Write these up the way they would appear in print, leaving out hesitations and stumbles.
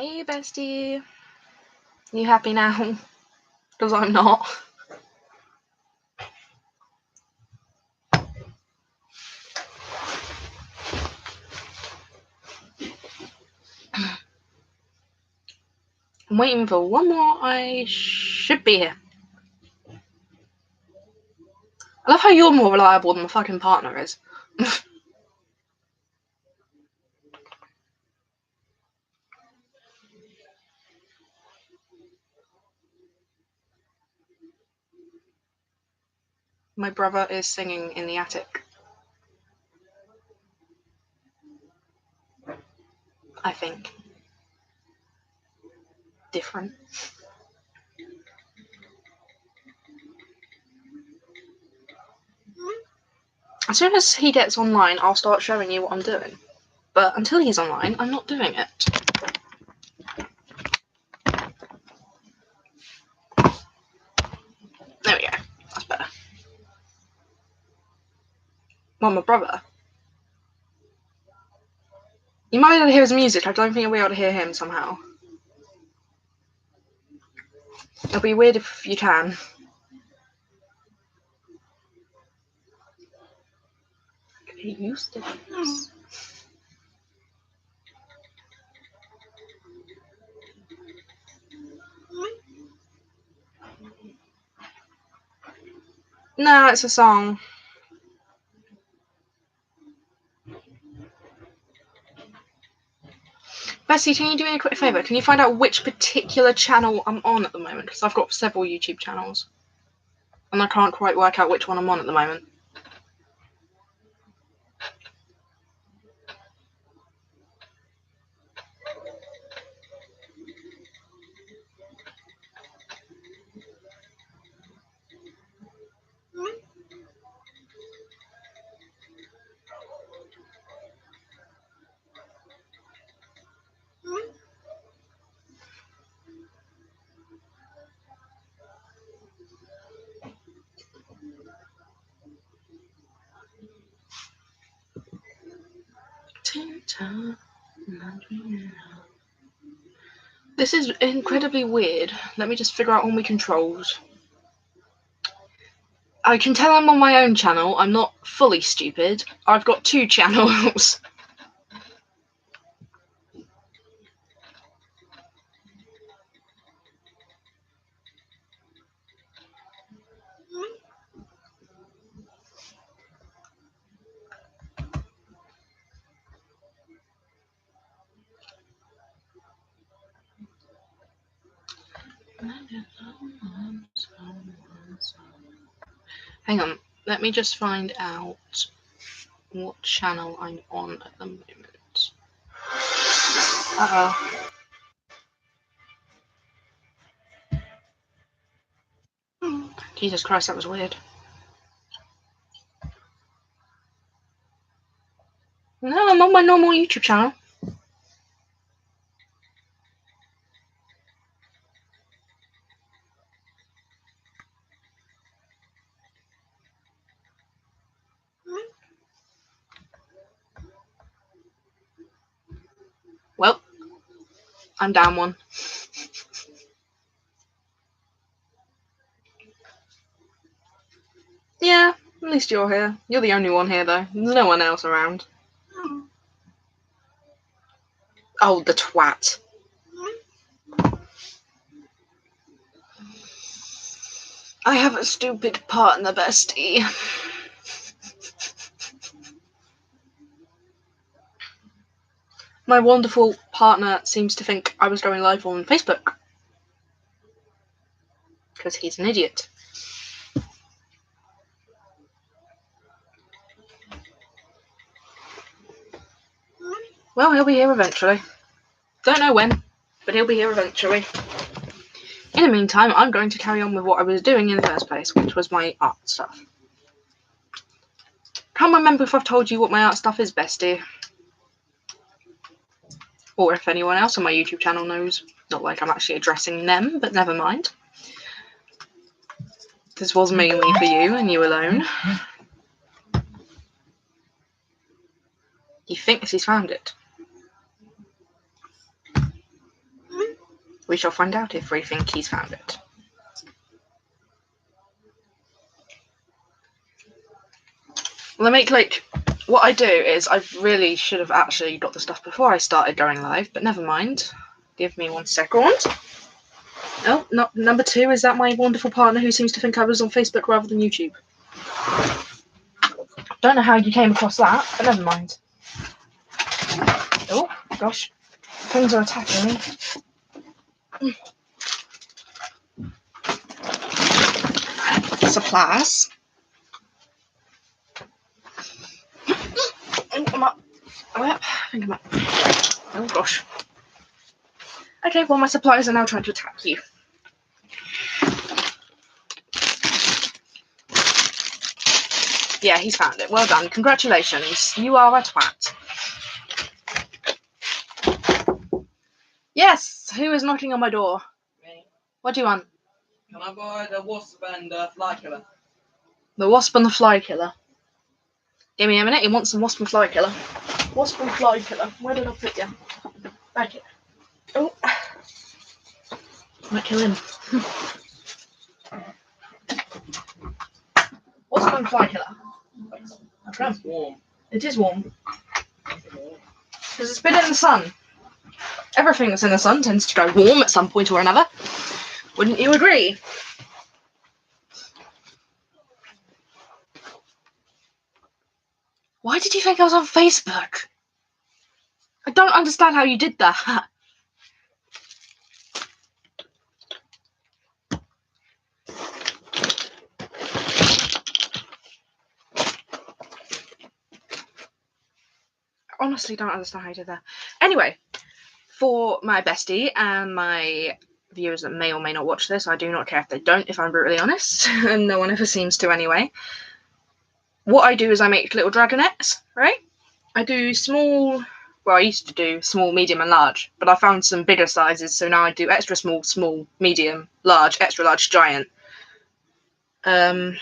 Hey, bestie. You happy now? Because I'm not. I'm waiting for one more. I should be here. I love how you're more reliable than my fucking partner is. My brother is singing in the attic. I think. Different. As soon as he gets online, I'll start showing you what I'm doing. But until he's online, I'm not doing it. There we go. That's better. Well, my brother. You might be able to hear his music. I don't think you'll be able to hear him somehow. It'll be weird if you can. He used to do this. No, it's a song. Bessie, can you do me a quick favour? Can you find out which particular channel I'm on at the moment? Because I've got several YouTube channels. And I can't quite work out which one I'm on at the moment. This is incredibly weird. Let me just figure out all my controls. I can tell I'm on my own channel. I'm not fully stupid. I've got two channels. Hang on. Let me just find out what channel I'm on at the moment. Uh-oh. Jesus Christ, that was weird. No, I'm on my normal YouTube channel. Well, I'm down one. Yeah, at least you're here. You're the only one here, though. There's no one else around. Oh, the twat. I have a stupid partner, bestie. My wonderful partner seems to think I was going live on Facebook. Because he's an idiot. Well, he'll be here eventually. Don't know when, but he'll be here eventually. In the meantime, I'm going to carry on with what I was doing in the first place, which was my art stuff. Can't remember if I've told you what my art stuff is, bestie. Or if anyone else on my YouTube channel knows. Not like I'm actually addressing them, but never mind. This was mainly for you and you alone. He thinks he's found it. We shall find out if we think he's found it. What I do is I really should have actually got the stuff before I started going live, but never mind. Give me 1 second. Oh, not number 2. Is that my wonderful partner who seems to think I was on Facebook rather than YouTube? Don't know how you came across that, but never mind. Oh, gosh. Things are attacking me. Supplies. I'm up. Oh, yeah. I think I'm up. Oh, gosh. Okay, well, my supplies are now trying to attack you. Yeah, he's found it. Well done. Congratulations. You are a twat. Yes! Who is knocking on my door? Me. What do you want? Can I buy the wasp and fly killer? The wasp and the fly killer. Give me a minute. He wants some wasp and fly killer. Wasp and fly killer. Where did I put you? Back here. Oh. Might kill him. Wasp and fly killer. It's warm. It is warm. Because it's been in the sun. Everything that's in the sun tends to go warm at some point or another. Wouldn't you agree? Why did you think I was on Facebook? I don't understand how you did that. I honestly don't understand how you did that. Anyway, for my bestie and my viewers that may or may not watch this, I do not care if they don't, if I'm brutally honest, and no one ever seems to anyway. What I do is I make little dragonettes, right? I do small, well, I used to do small, medium, and large, but I found some bigger sizes, so now I do extra small, small, medium, large, extra large, giant. And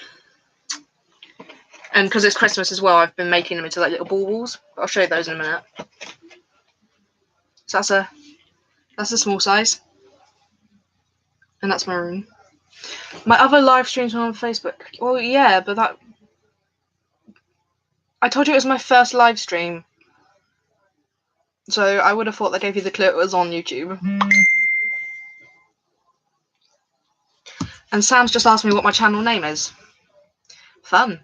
because it's Christmas as well, I've been making them into like little baubles. I'll show you those in a minute. So that's a small size. And that's maroon. My other live streams are on Facebook. Well, yeah, but I told you it was my first live stream. So I would have thought they gave you the clue it was on YouTube. And Sam's just asked me what my channel name is. Fun.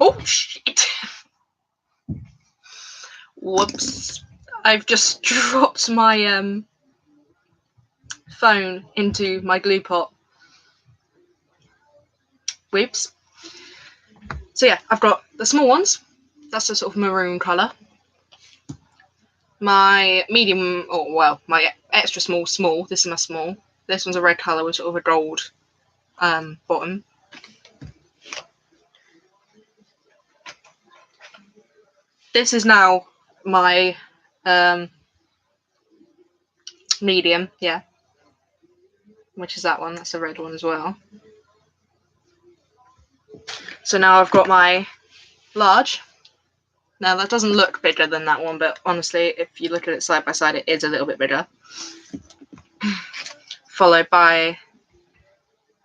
Oh, shit. Whoops. I've just dropped my phone into my glue pot. Whoops. So yeah, I've got the small ones. That's a sort of maroon colour. My medium, my extra small. This is my small. This one's a red colour with sort of a gold bottom. This is now my medium, yeah. Which is that one. That's a red one as well. So now I've got my large. Now that doesn't look bigger than that one, but honestly, if you look at it side by side, it is a little bit bigger. Followed by,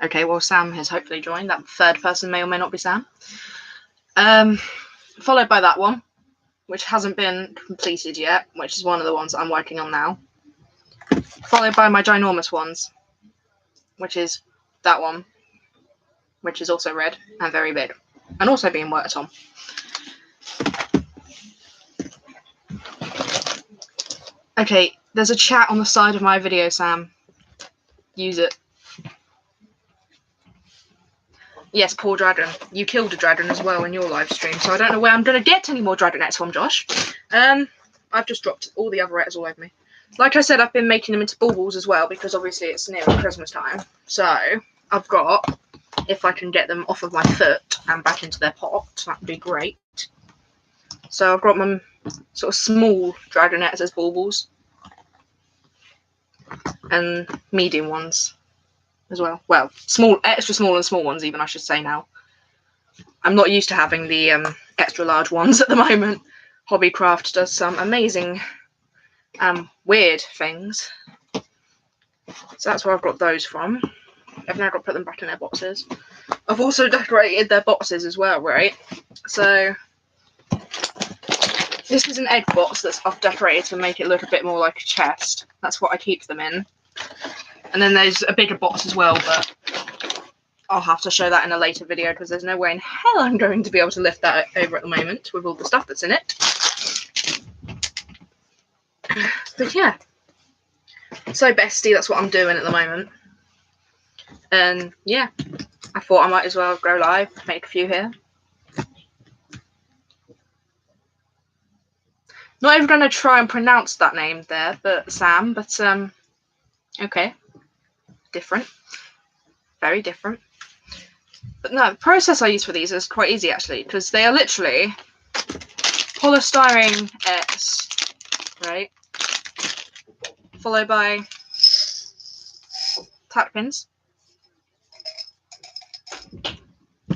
okay, well, Sam has hopefully joined. That third person may or may not be Sam. Followed by that one, which hasn't been completed yet, which is one of the ones I'm working on now. Followed by my ginormous ones, which is that one, which is also red and very big, and also being worked on. Okay, there's a chat on the side of my video, Sam. Use it. Yes, poor dragon. You killed a dragon as well in your live stream, so I don't know where I'm going to get any more dragonettes from, Josh. I've just dropped all the other all over me. Like I said, I've been making them into baubles as well, because obviously it's nearing Christmas time. So, I've got, if I can get them off of my foot and back into their pot, that would be great. So I've got my sort of small dragonettes as baubles. And medium ones. as well. Well, small, extra small and small ones even, I should say now. I'm not used to having the extra large ones at the moment. Hobbycraft does some amazing weird things. So that's where I've got those from. I've now got to put them back in their boxes. I've also decorated their boxes as well, right? So this is an egg box that I've decorated to make it look a bit more like a chest. That's what I keep them in. And then there's a bigger box as well, but I'll have to show that in a later video because there's no way in hell I'm going to be able to lift that over at the moment with all the stuff that's in it. But yeah. So bestie, that's what I'm doing at the moment. And yeah, I thought I might as well go live, make a few here. Not even going to try and pronounce that name there, but Sam, but okay. Different. Very different. But no, the process I use for these is quite easy actually, because they are literally polystyrene X, right? Followed by tack pins.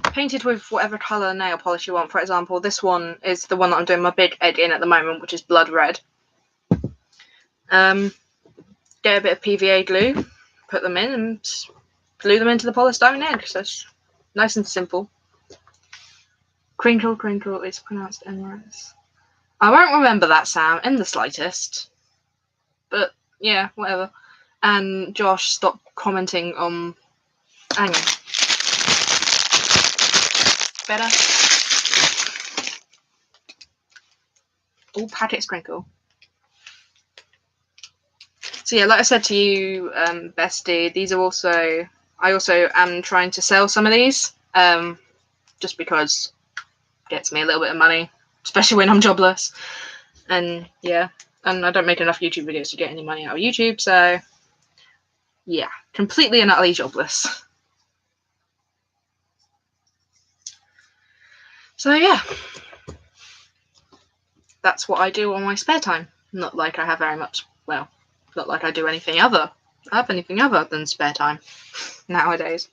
Painted with whatever colour nail polish you want. For example, this one is the one that I'm doing my big egg in at the moment, which is blood red. Get a bit of PVA glue, put them in, and glue them into the polystyrene egg. So it's nice and simple. Crinkle, crinkle is pronounced Emirates. I won't remember that, Sam, in the slightest. But yeah, whatever. And Josh, stop commenting on. Hang on. Better. All packets crinkle. So yeah, like I said to you, bestie, these are also. I also am trying to sell some of these, just because it gets me a little bit of money, especially when I'm jobless. And yeah, and I don't make enough YouTube videos to get any money out of YouTube, so yeah, completely and utterly jobless. So yeah, that's what I do on my spare time. Not like I have very much, well, not like I do anything other than spare time nowadays.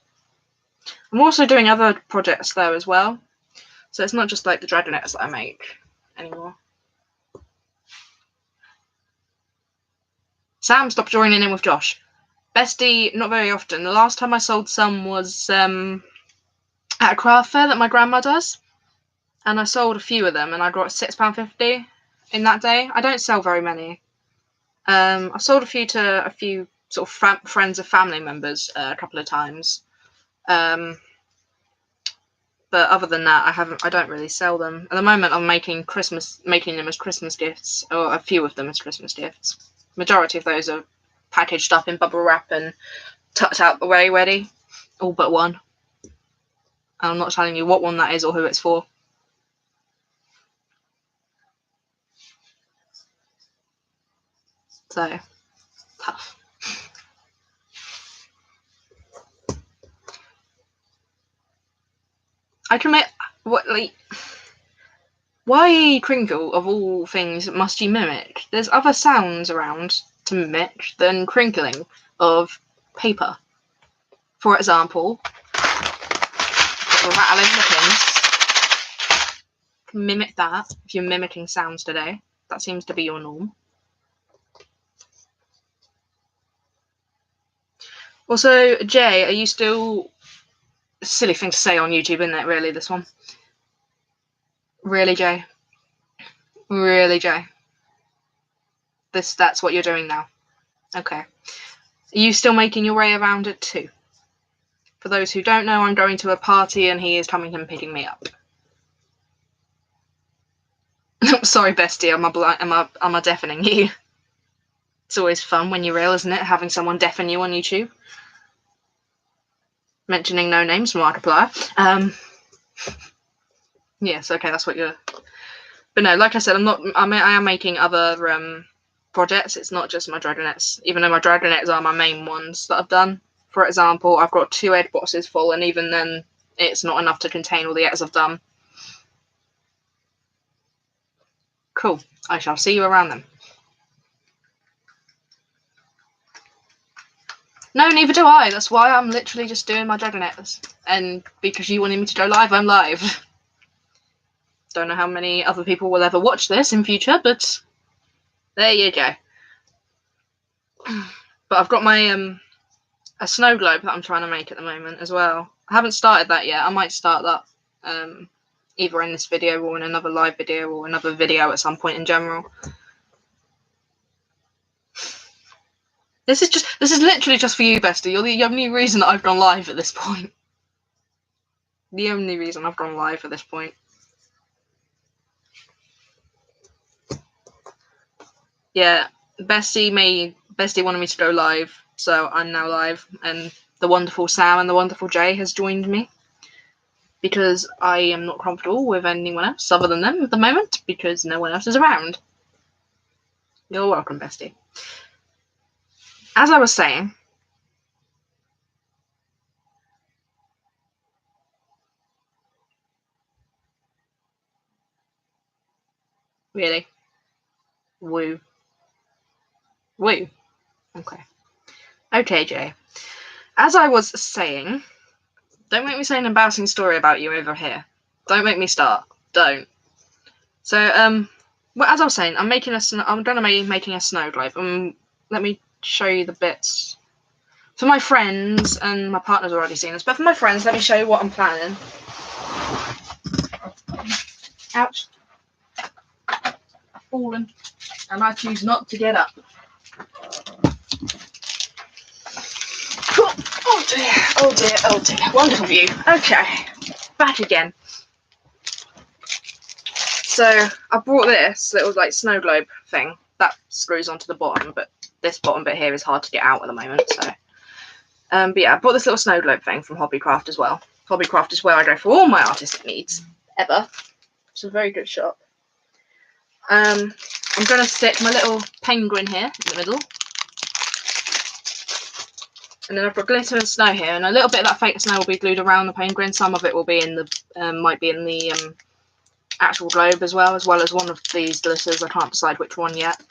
I'm also doing other projects though as well, so it's not just like the Dragonettes that I make anymore. Sam, stop joining in with Josh. Bestie, not very often. The last time I sold some was at a craft fair that my grandma does. And I sold a few of them, and I got £6.50 in that day. I don't sell very many. I sold a few to a few sort of friends of family members a couple of times. But other than that, I don't really sell them. At the moment, I'm making them as Christmas gifts, or a few of them as Christmas gifts. Majority of those are packaged up in bubble wrap and tucked out the way ready, all but one. And I'm not telling you what one that is or who it's for. So, tough. I can make what like. Why crinkle of all things must you mimic? There's other sounds around to mimic than crinkling of paper. For example, rattling the pins. Mimic that if you're mimicking sounds today. That seems to be your norm. Also, Jay, are you still... Silly thing to say on YouTube, isn't it, really, this one? Really, Jay? Really, Jay? That's what you're doing now? Okay. Are you still making your way around it too? For those who don't know, I'm going to a party and he is coming and picking me up. Sorry, bestie, am I deafening you? It's always fun when you're ill, isn't it? Having someone deafen you on YouTube. Mentioning no names from Markiplier. Yes, okay, that's what you're... But no, like I said, I am making other projects. It's not just my Dragonettes, even though my Dragonettes are my main ones that I've done. For example, I've got 2 egg boxes full, and even then, it's not enough to contain all the eggs I've done. Cool. I shall see you around then. No, neither do I. That's why I'm literally just doing my Dragonets. And because you wanted me to go live, I'm live. Don't know how many other people will ever watch this in future, but there you go. But I've got my a snow globe that I'm trying to make at the moment as well. I haven't started that yet. I might start that either in this video or in another live video or another video at some point in general. This is literally just for you, Bestie. You're the only reason that I've gone live at this point. The only reason I've gone live at this point. Yeah, Bestie wanted me to go live, so I'm now live, and the wonderful Sam and the wonderful Jay has joined me because I am not comfortable with anyone else other than them at the moment because no one else is around. You're welcome, Bestie. As I was saying, really, woo. Okay, Jay. As I was saying, don't make me say an embarrassing story about you over here. Don't make me start. Don't. So, well, as I was saying, I'm gonna be making a snow globe. Let me show you the bits. For my friends, and my partner's already seen this, but for my friends, let me show you what I'm planning. Ouch. I've fallen, and I choose not to get up. Oh dear, oh dear, oh dear. Wonderful view. Okay, back again. So I brought this little like snow globe thing that screws onto the bottom, but this bottom bit here is hard to get out at the moment. So, but yeah, I bought this little snow globe thing from Hobbycraft as well. Hobbycraft is where I go for all my artistic needs ever. It's a very good shop. I'm gonna stick my little penguin here in the middle. And then I've got glitter and snow here, and a little bit of that fake snow will be glued around the penguin. Some of it will be in the might be in the actual globe as well as one of these glitters. I can't decide which one yet.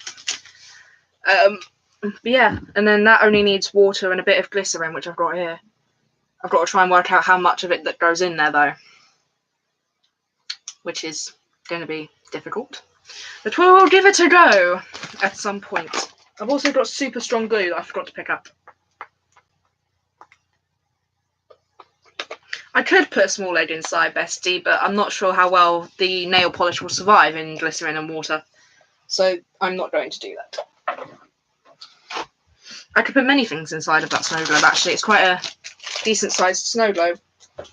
But yeah, and then that only needs water and a bit of glycerin, which I've got here. I've got to try and work out how much of it that goes in there though, which is going to be difficult. But we will give it a go at some point. I've also got super strong glue that I forgot to pick up. I could put a small egg inside, Bestie, but I'm not sure how well the nail polish will survive in glycerin and water. So I'm not going to do that. I could put many things inside of that snow globe, actually. It's quite a decent sized snow globe. It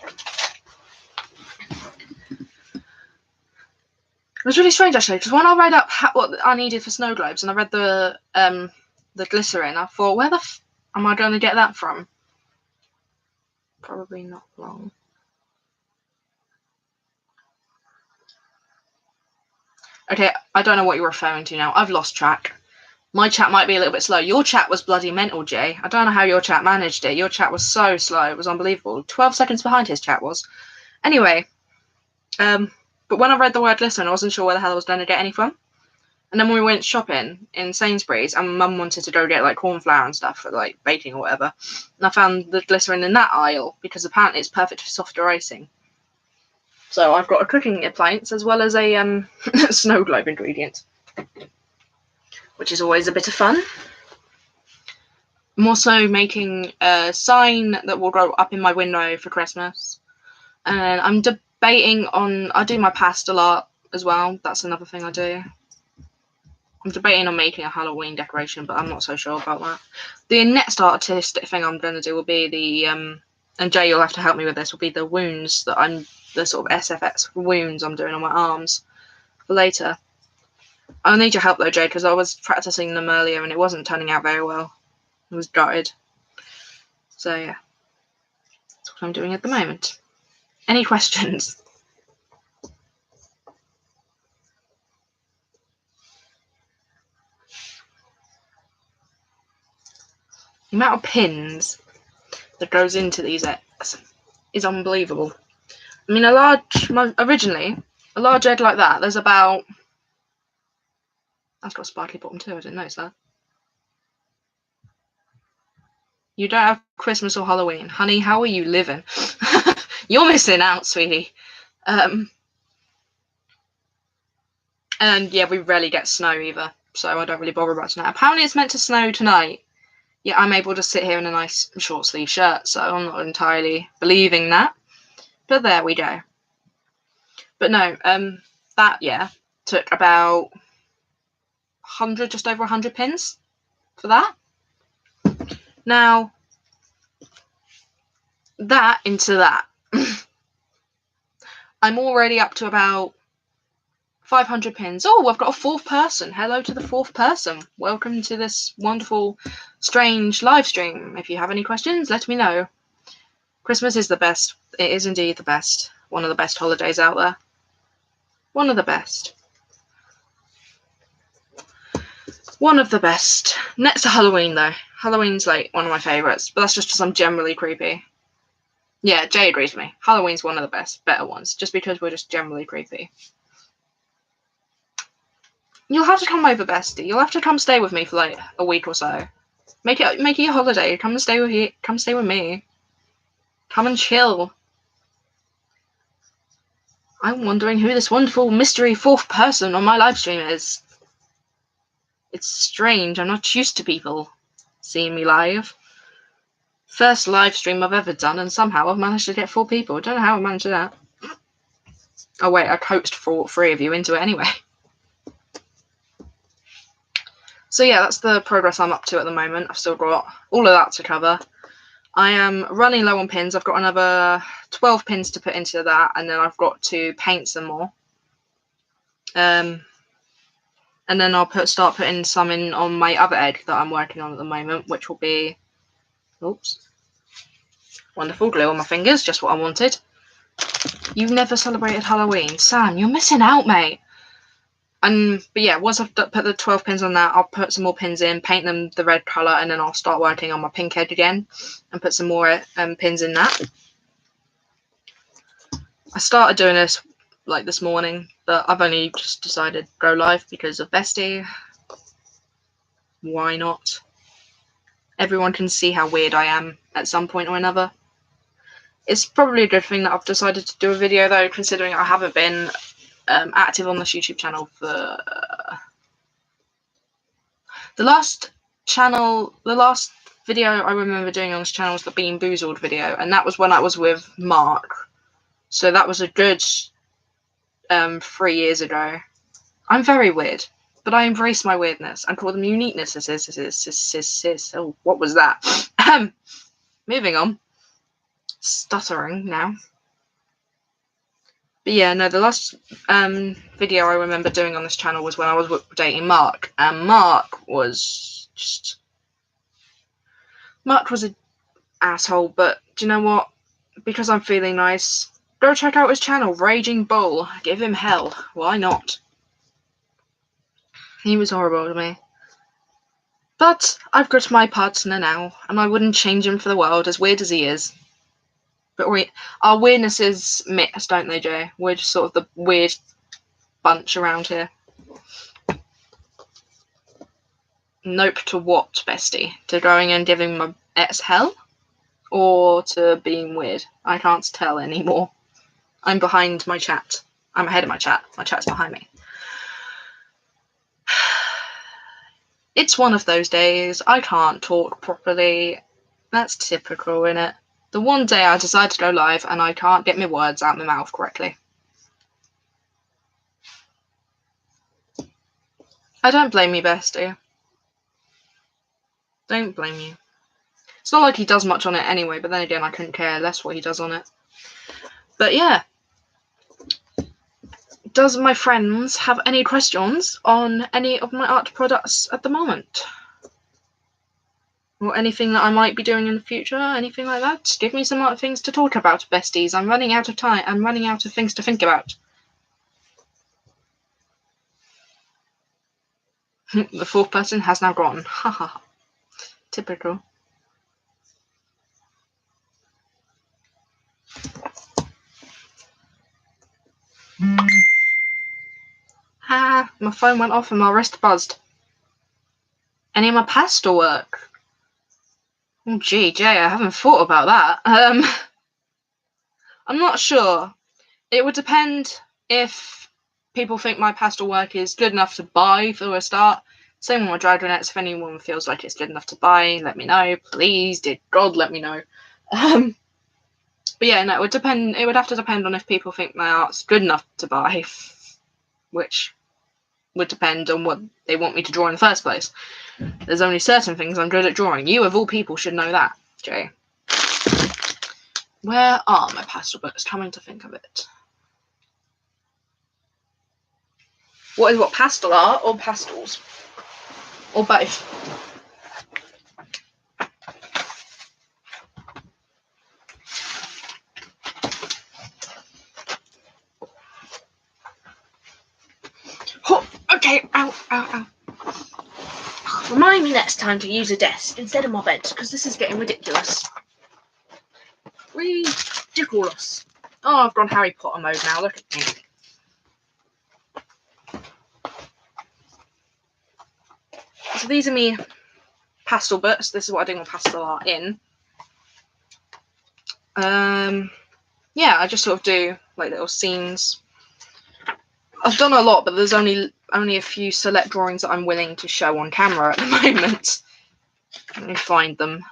was really strange, actually, because when I read up what I needed for snow globes and I read the glycerin, I thought, where the am I going to get that from? Probably not long. Okay, I don't know what you're referring to now. I've lost track. My chat might be a little bit slow. Your chat was bloody mental, Jay. I don't know how your chat managed it. Your chat was so slow. It was unbelievable. 12 seconds behind his chat was. Anyway, but when I read the word glycerin, I wasn't sure where the hell I was going to get any from. And then when we went shopping in Sainsbury's, and Mum wanted to go get like corn flour and stuff for like baking or whatever, and I found the glycerin in that aisle because apparently it's perfect for softer icing. So I've got a cooking appliance as well as a snow globe ingredient, which is always a bit of fun. I'm also making a sign that will go up in my window for Christmas, and I'm debating on. I do my pastel art as well. That's another thing I do. I'm debating on making a Halloween decoration, but I'm not so sure about that. The next artistic thing I'm going to do will be the and Jay, you'll have to help me with this. Will be the wounds that the sort of SFX wounds I'm doing on my arms for later. I'll need your help though, Jay, because I was practicing them earlier and it wasn't turning out very well. I was gutted. So yeah, that's what I'm doing at the moment. Any questions? The amount of pins that goes into these is unbelievable. I mean, originally, a large egg like that, there's about... That's got a sparkly bottom too, I didn't notice that. You don't have Christmas or Halloween. Honey, how are you living? You're missing out, sweetie. And yeah, we rarely get snow either, so I don't really bother about snow. Apparently it's meant to snow tonight. Yeah, I'm able to sit here in a nice short sleeve shirt, so I'm not entirely believing that. But there we go. But no, that, yeah, took about 100, just over 100 pins for that. Now, that into that. I'm already up to about 500 pins. Oh, I've got a fourth person. Hello to the fourth person. Welcome to this wonderful, strange live stream. If you have any questions, let me know. Christmas is the best. It is indeed the best. One of the best holidays out there. One of the best. One of the best. Next to Halloween, though. Halloween's like one of my favourites, but that's just because I'm generally creepy. Yeah, Jay agrees with me. Halloween's one of the better ones, just because we're just generally creepy. You'll have to come over, bestie. You'll have to come stay with me for like a week or so. Make it your holiday. Come and stay with me. Come stay with me. Come and chill. I'm wondering who this wonderful mystery fourth person on my live stream is. It's strange. I'm not used to people seeing me live. First live stream I've ever done, and somehow I've managed to get 4 people. I don't know how I managed that. Oh wait, I coaxed 3 of you into it anyway. So yeah, that's the progress I'm up to at the moment. I've still got all of that to cover. I am running low on pins. I've got another 12 pins to put into that, and then I've got to paint some more. And then I'll start putting some in on my other egg that I'm working on at the moment, which will be, oops, wonderful, glue on my fingers, just what I wanted. You've never celebrated Halloween. Sam, you're missing out, mate. But yeah, once I've put the 12 pins on that, I'll put some more pins in, paint them the red colour, and then I'll start working on my pink egg again and put some more pins in that. I started doing this like this morning, but I've only just decided to go live because of Bestie. Why not? Everyone can see how weird I am at some point or another. It's probably a good thing that I've decided to do a video though, considering I haven't been active on this YouTube channel for the last video I remember doing on this channel was the Bean Boozled video, and that was when I was with Mark. So that was a good 3 years ago. I'm very weird, but I embrace my weirdness and call them uniqueness. Oh, what was that? Moving on. Stuttering now. But yeah, no, the last video I remember doing on this channel was when I was dating Mark, and Mark was an asshole, but do you know what? Because I'm feeling nice, go check out his channel, Raging Bull. Give him hell. Why not? He was horrible to me. But I've got my partner now, and I wouldn't change him for the world, as weird as he is. But our weirdnesses mix, don't they, Jay? We're just sort of the weird bunch around here. Nope to what, bestie? To going and giving my ex hell? Or to being weird? I can't tell anymore. I'm behind my chat. I'm ahead of my chat. My chat's behind me. It's one of those days. I can't talk properly. That's typical, innit? The one day I decide to go live and I can't get my words out my mouth correctly. I don't blame you, bestie. Don't blame you. It's not like he does much on it anyway, but then again, I couldn't care less what he does on it. But yeah. Does my friends have any questions on any of my art products at the moment? Or anything that I might be doing in the future? Anything like that? Give me some things to talk about, besties. I'm running out of time. I'm running out of things to think about. The fourth person has now gone. Ha ha ha. Typical. Ha! My phone went off and my wrist buzzed. Any of my pastel work? Oh, gee, Jay, I haven't thought about that. I'm not sure. It would depend if people think my pastel work is good enough to buy for a start. Same with my Dragonettes. If anyone feels like it's good enough to buy, let me know. Please, dear God, let me know. But yeah, no, it would depend. It would have to depend on if people think my art's good enough to buy, which would depend on what they want me to draw in the first place. There's only certain things I'm good at drawing. You, of all people, should know that, Jay. Where are my pastel books? Coming to think of it. What is what, pastel art or pastels? Or both? Oh, okay, ow, ow, ow. Remind me next time to use a desk instead of my bed, because this is getting ridiculous. Ridiculous. Oh, I've gone Harry Potter mode now, look at me. So these are me pastel books. This is what I do my pastel art in. Yeah, I just sort of do like little scenes. I've done a lot, but there's only a few select drawings that I'm willing to show on camera at the moment. Let me find them.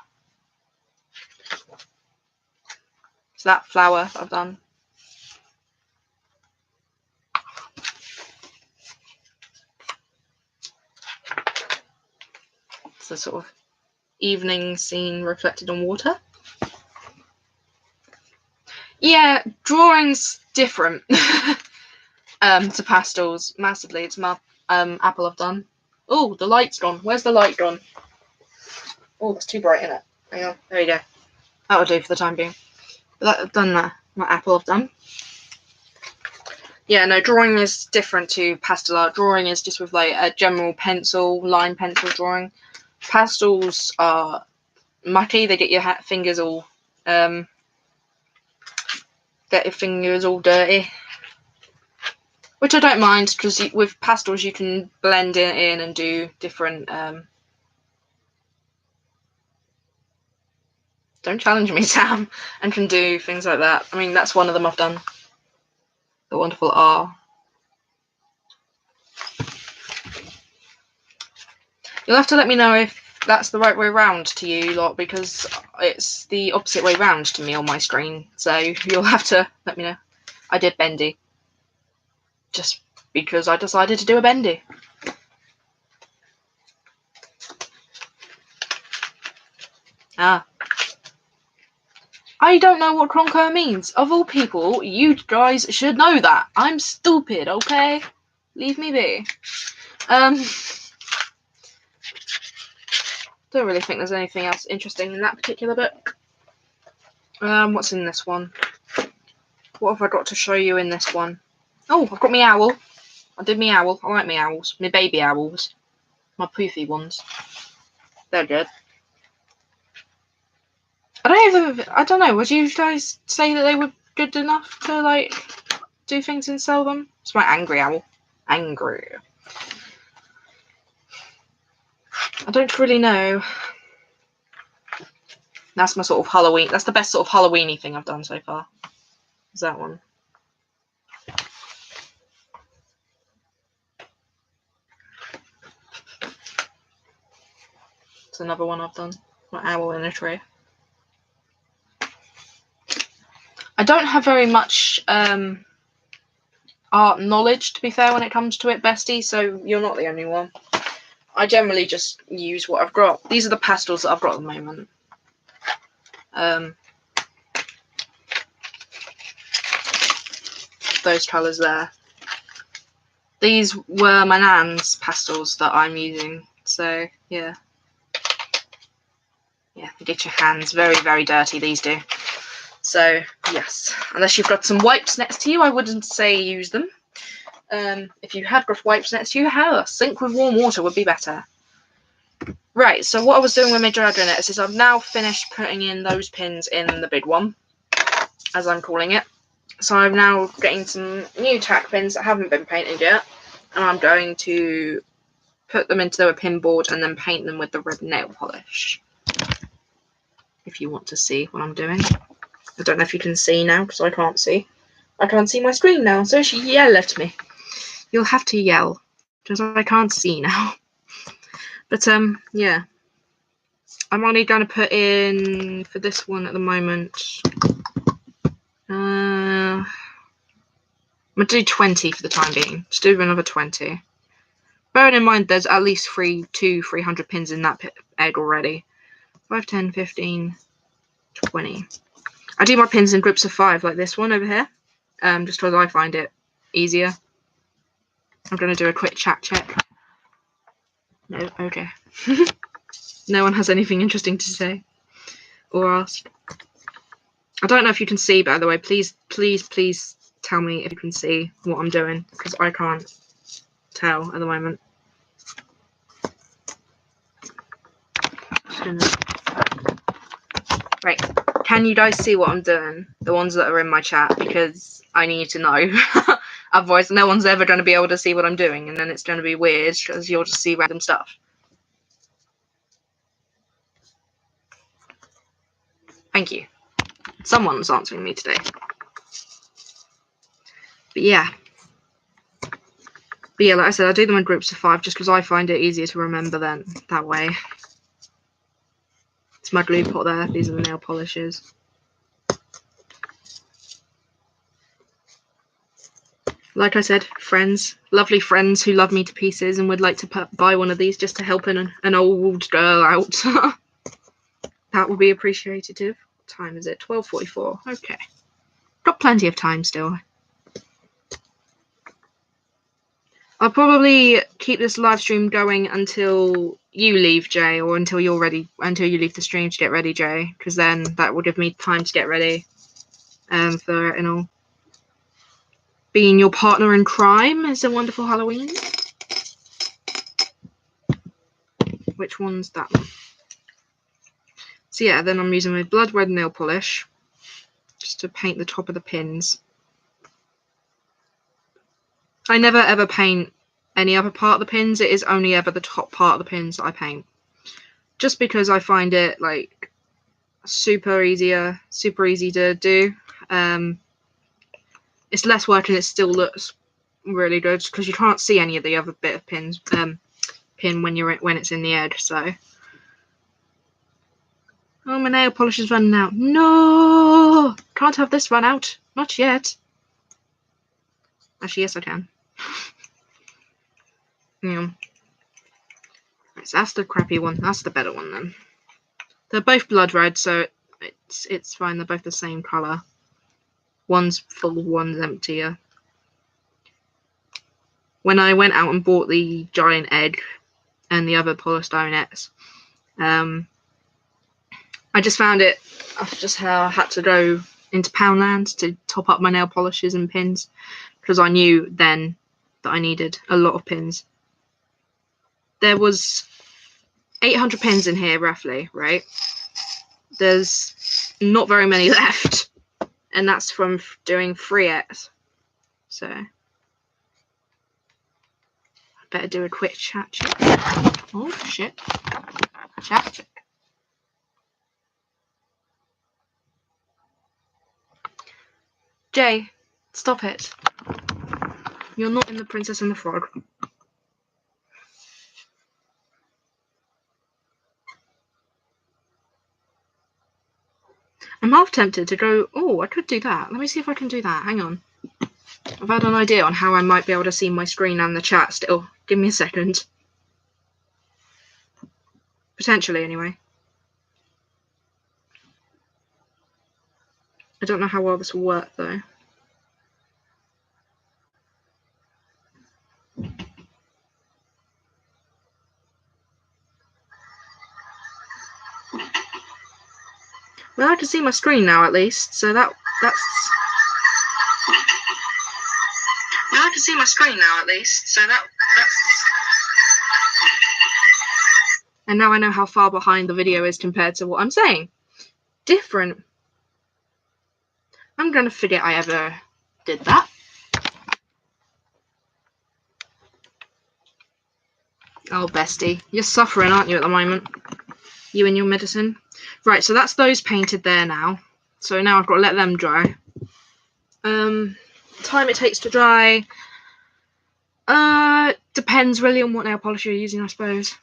So that flower I've done. It's a sort of evening scene reflected on water. Yeah, drawing's different to pastels massively. It's my apple I've done. Oh, the light's gone. Where's the light gone? Oh, it's too bright in it. Hang on. There you go. That'll do for the time being. But I've done that. My apple I've done. Yeah, no, drawing is different to pastel art. Drawing is just with like a general line pencil drawing. Pastels are mucky. They get your fingers all dirty, which I don't mind, because with pastels you can blend it in and do different. Don't challenge me, Sam. And can do things like that. I mean, that's one of them I've done. The wonderful R. You'll have to let me know if that's the right way round to you lot, because it's the opposite way round to me on my screen. So you'll have to let me know. I did bendy. Just because I decided to do a bendy. Ah. I don't know what Cronker means. Of all people, you guys should know that. I'm stupid, okay? Leave me be. Don't really think there's anything else interesting in that particular book. What's in this one? What have I got to show you in this one? Oh, I've got me owl. I did me owl. I like me owls. Me baby owls. My poofy ones. They're good. I don't know, would you guys say that they were good enough to, like, do things and sell them? It's my angry owl. Angry. I don't really know. That's my sort of Halloween. That's the best sort of Halloween-y thing I've done so far. Is that one. It's another one I've done. My owl in a tree. I don't have very much art knowledge, to be fair, when it comes to it, bestie, so you're not the only one. I generally just use what I've got. These are the pastels that I've got at the moment. Those colours there. These were my nan's pastels that I'm using, so yeah. Yeah, they get your hands very, very dirty, these do. So, yes, unless you've got some wipes next to you, I wouldn't say use them. If you had got wipes next to you, a sink with warm water would be better. Right, so what I was doing with my Dragonettes is I've now finished putting in those pins in the big one, as I'm calling it. So I'm now getting some new tack pins that haven't been painted yet, and I'm going to put them into a pin board and then paint them with the red nail polish. if you want to see what I'm doing. I don't know if you can see now, because I can't see. I can't see my screen now, so she yelled at me. You'll have to yell, because I can't see now. But, yeah. I'm only going to put in, for this one at the moment, I'm going to do 20 for the time being. Just do another 20. Bearing in mind there's at least 300 pins in that egg already. 5, 10, 15, 20. I do my pins in groups of 5, like this one over here, just because I find it easier. I'm going to do a quick chat check. No, okay. No one has anything interesting to say or ask. I don't know if you can see, by the way. Please tell me if you can see what I'm doing, because I can't tell at the moment. Right. Can you guys see what I'm doing? The ones that are in my chat, because I need to know. Otherwise, no one's ever going to be able to see what I'm doing, and then it's going to be weird, because you'll just see random stuff. Thank you. Someone's answering me today. But yeah, like I said, I do them in groups of 5 just because I find it easier to remember then that way. It's my glue pot there. These are the nail polishes. Like I said, friends, lovely friends who love me to pieces and would like to buy one of these just to help an old girl out. That would be appreciated. What time is it? 12:44. Okay. Got plenty of time still. I'll probably keep this live stream going until you leave, Jay, or until you're ready, until you leave the stream to get ready, Jay, because then that will give me time to get ready for it and all. Being your partner in crime is a wonderful Halloween. Which one's that one? So yeah, then I'm using my blood red nail polish just to paint the top of the pins. I never ever paint any other part of the pins. It is only ever the top part of the pins that I paint. Just because I find it like super easy to do. It's less work and it still looks really good because you can't see any of the other bit of pins pin when it's in the egg. So oh, my nail polish is running out. No, can't have this run out. Not yet. Actually, yes, I can. Yeah. Right, so that's the crappy one. That's the better one then. They're both blood red, so it's fine. They're both the same colour. One's full, one's emptier. When I went out and bought the giant egg and the other polystonettes, I just found it. I just had to go into Poundland to top up my nail polishes and pins because I knew then that I needed a lot of pins. There was 800 pins in here roughly, right? There's not very many left, and that's from doing 3x. So I better do a quick chat check. Oh shit. Chat check. Jay, stop it. You're not in The Princess and the Frog. I'm half tempted to go, oh, I could do that. Let me see if I can do that. Hang on. I've had an idea on how I might be able to see my screen and the chat still. Give me a second. Potentially, anyway. I don't know how well this will work, though. Well, I can see my screen now, at least, so that's... Well, I can see my screen now, at least, so that's... And now I know how far behind the video is compared to what I'm saying. Different. I'm gonna forget I ever did that. Oh, bestie. You're suffering, aren't you, at the moment? You and your medicine. Right, so that's those painted there now. So now I've got to let them dry. Time it takes to dry. Depends really on what nail polish you're using, I suppose.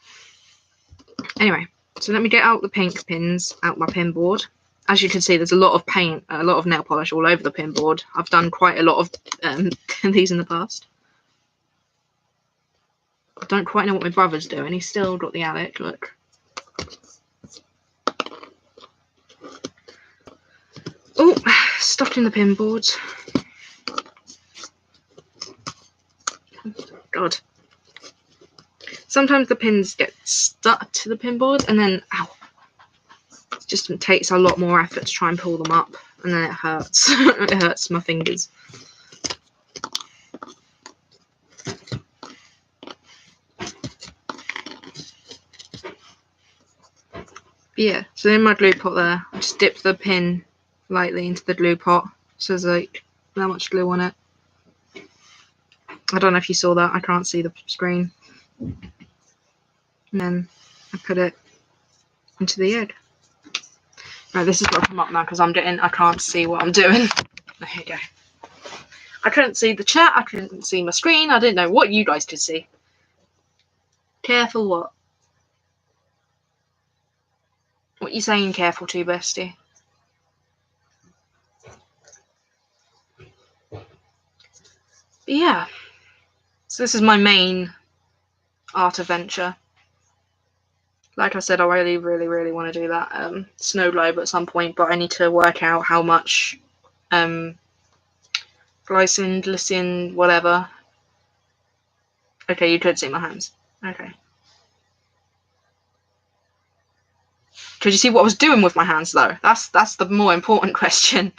Anyway, so let me get out the pink pins out my pin board. As you can see, there's a lot of paint, a lot of nail polish all over the pin board. I've done quite a lot of these in the past. I don't quite know what my brother's doing. He's still got the Alec, look. Oh, stuck in the pin boards. God. Sometimes the pins get stuck to the pin board and then, ow. It just takes a lot more effort to try and pull them up and then it hurts. It hurts my fingers. But yeah, so in my glue pot there, I just dip the pin lightly into the glue pot. So there's like that much glue on it. I don't know if you saw that, I can't see the screen. And then I put it into the egg. Right, this has got to come up now because I can't see what I'm doing. There you go. I couldn't see the chat, I couldn't see my screen, I didn't know what you guys could see. Careful what? What you saying careful to, bestie? But yeah. So this is my main art adventure. Like I said, I really want to do that snow globe at some point, but I need to work out how much glycine, whatever. Okay, you could see my hands. Okay. Could you see what I was doing with my hands though? That's the more important question.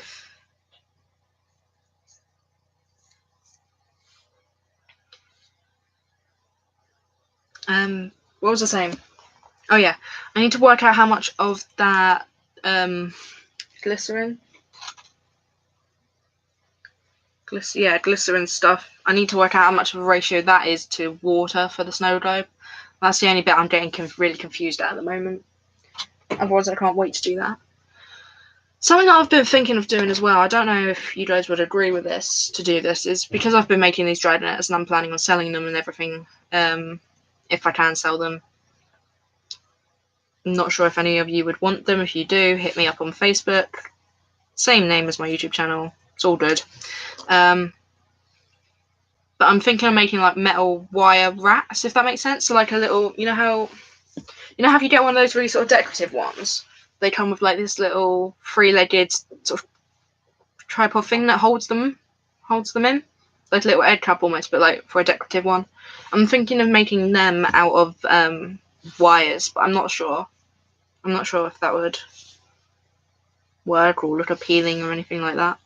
What was I saying? Oh yeah, I need to work out how much of that glycerin stuff. I need to work out how much of a ratio that is to water for the snow globe. That's the only bit I'm getting really confused at the moment. Otherwise, I can't wait to do that. Something that I've been thinking of doing as well, I don't know if you guys would agree with this, to do this, is because I've been making these dried nets and I'm planning on selling them and everything, if I can sell them. I'm not sure if any of you would want them. If you do, hit me up on Facebook. Same name as my YouTube channel. It's all good. But I'm thinking of making like metal wire racks, if that makes sense. So like a little, you know how you get one of those really sort of decorative ones? They come with like this little three-legged sort of tripod thing that holds them in. Like a little egg cup almost, but like for a decorative one. I'm thinking of making them out of wires, but I'm not sure. I'm not sure if that would work or look appealing or anything like that.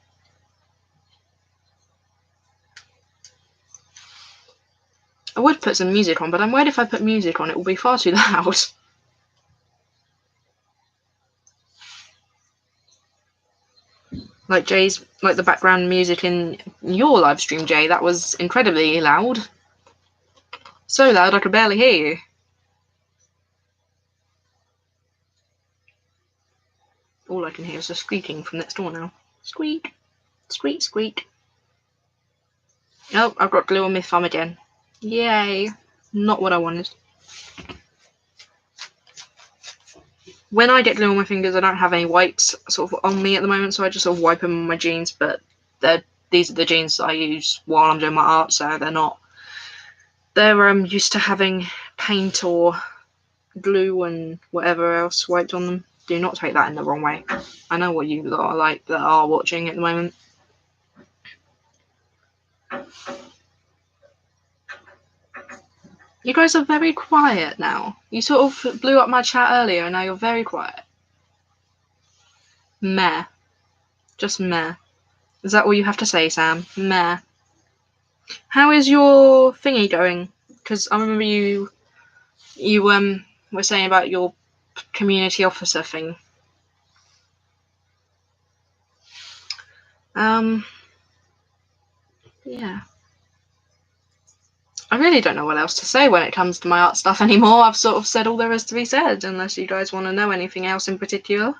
I would put some music on, but I'm worried if I put music on, it will be far too loud. Like Jay's, like the background music in your live stream, Jay, that was incredibly loud. So loud I could barely hear you. All I can hear is the squeaking from next door now. Squeak, squeak, squeak. Oh, I've got glue on my thumb again. Yay. Not what I wanted. When I get glue on my fingers, I don't have any wipes sort of on me at the moment, so I just sort of wipe them on my jeans, but these are the jeans that I use while I'm doing my art, so they're used to having paint or glue and whatever else wiped on them. Do not take that in the wrong way. I know what you lot are like that are watching at the moment. You guys are very quiet now. You sort of blew up my chat earlier and now you're very quiet. Meh. Just meh. Is that all you have to say, Sam? Meh. How is your thingy going? Because I remember you were saying about your community officer thing. Yeah. I really don't know what else to say when it comes to my art stuff anymore. I've sort of said all there is to be said, unless you guys want to know anything else in particular.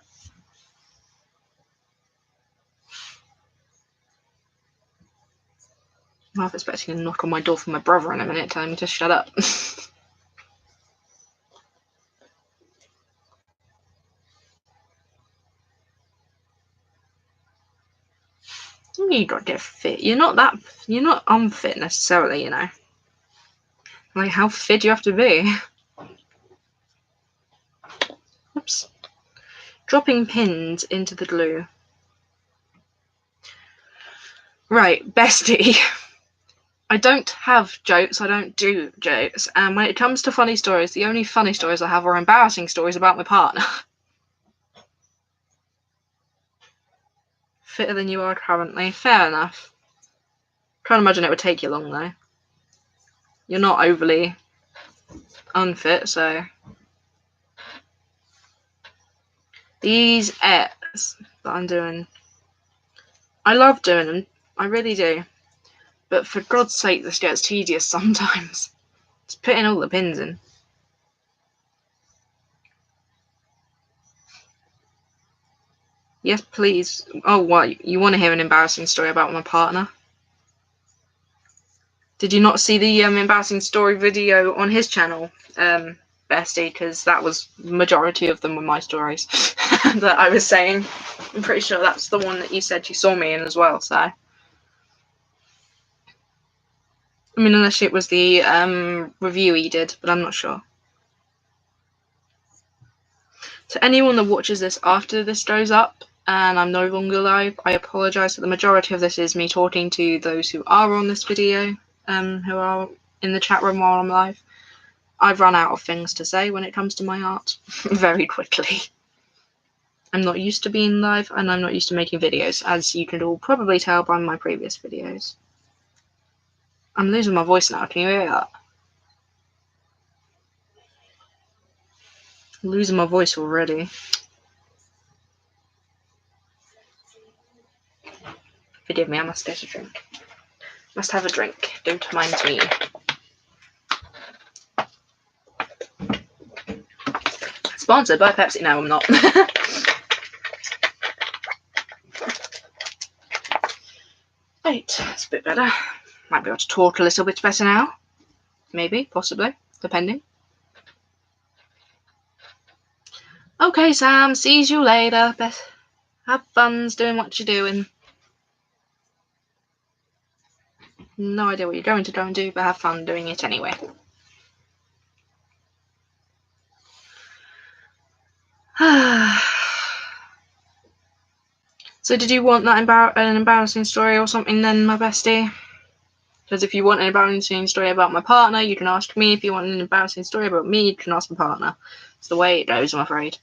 I'm half expecting a knock on my door from my brother in a minute telling me to shut up. You gotta get fit. You're not unfit necessarily, you know. Like, how fit do you have to be? Oops. Dropping pins into the glue. Right, bestie. I don't have jokes, I don't do jokes, and when it comes to funny stories, the only funny stories I have are embarrassing stories about my partner. Fitter than you are currently. Fair enough. Can't imagine it would take you long, though. You're not overly unfit, so... These X that I'm doing, I love doing them, I really do. But for God's sake, this gets tedious sometimes. Just putting all the pins in. Yes, please. Oh, what? You want to hear an embarrassing story about my partner? Did you not see the embarrassing story video on his channel, Bestie? Because that was majority of them were my stories that I was saying. I'm pretty sure that's the one that you said you saw me in as well. So, I mean, unless it was the review he did, but I'm not sure. To anyone that watches this after this goes up and I'm no longer live, I apologise that the majority of this is me talking to those who are on this video, who are in the chat room while I'm live. I've run out of things to say when it comes to my art very quickly. I'm not used to being live and I'm not used to making videos, as you can all probably tell by my previous videos. I'm losing my voice now, can you hear that? I'm losing my voice already. Forgive me, I must get a drink. Must have a drink, don't mind me. Sponsored by Pepsi. No, I'm not. Right, that's a bit better. Might be able to talk a little bit better now. Maybe, possibly, depending. Okay, Sam, sees you later. Have fun doing what you're doing. No idea what you're going to go and do, but have fun doing it anyway. So did you want that an embarrassing story or something then, my bestie? Because if you want an embarrassing story about my partner, you can ask me. If you want an embarrassing story about me, you can ask my partner. It's the way it goes, I'm afraid.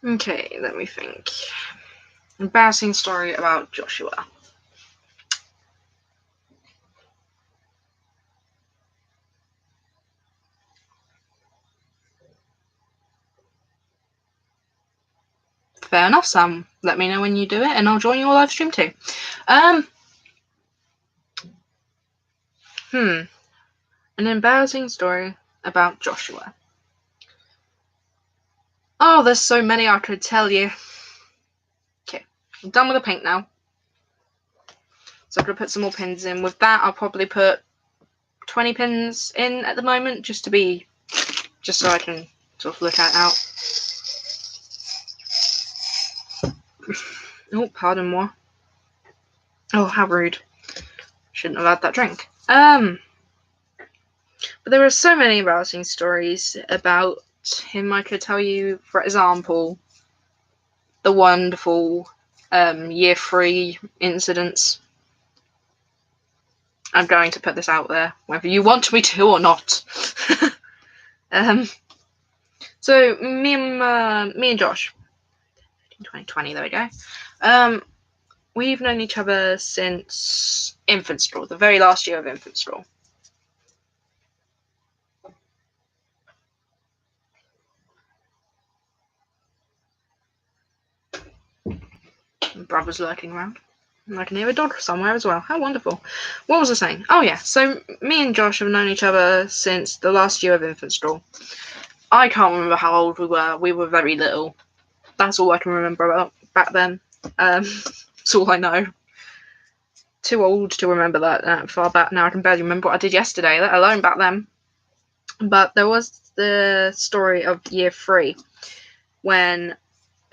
Okay, let me think. Embarrassing story about Joshua. Fair enough, Sam. Let me know when you do it, and I'll join your live stream too. An embarrassing story about Joshua. Oh, there's so many I could tell you. Okay, I'm done with the paint now. So I'm going to put some more pins in. With that, I'll probably put 20 pins in at the moment, just so I can sort of look at it out. Oh, pardon moi. Oh, how rude. Shouldn't have had that drink. But there are so many embarrassing stories about him. I could tell you, for example, the wonderful year 3 incidents. I'm going to put this out there, whether you want me to or not. So me and Josh, 2020, there we go. We've known each other since infant school, the very last year of infant school. My brother's lurking around. And I can hear a dog somewhere as well. How wonderful. What was I saying? Oh yeah, so me and Josh have known each other since the last year of infant school. I can't remember how old we were. We were very little. That's all I can remember about back then. That's all I know. Too old to remember that far back now. I can barely remember what I did yesterday, let alone back then. But there was the story of year 3 when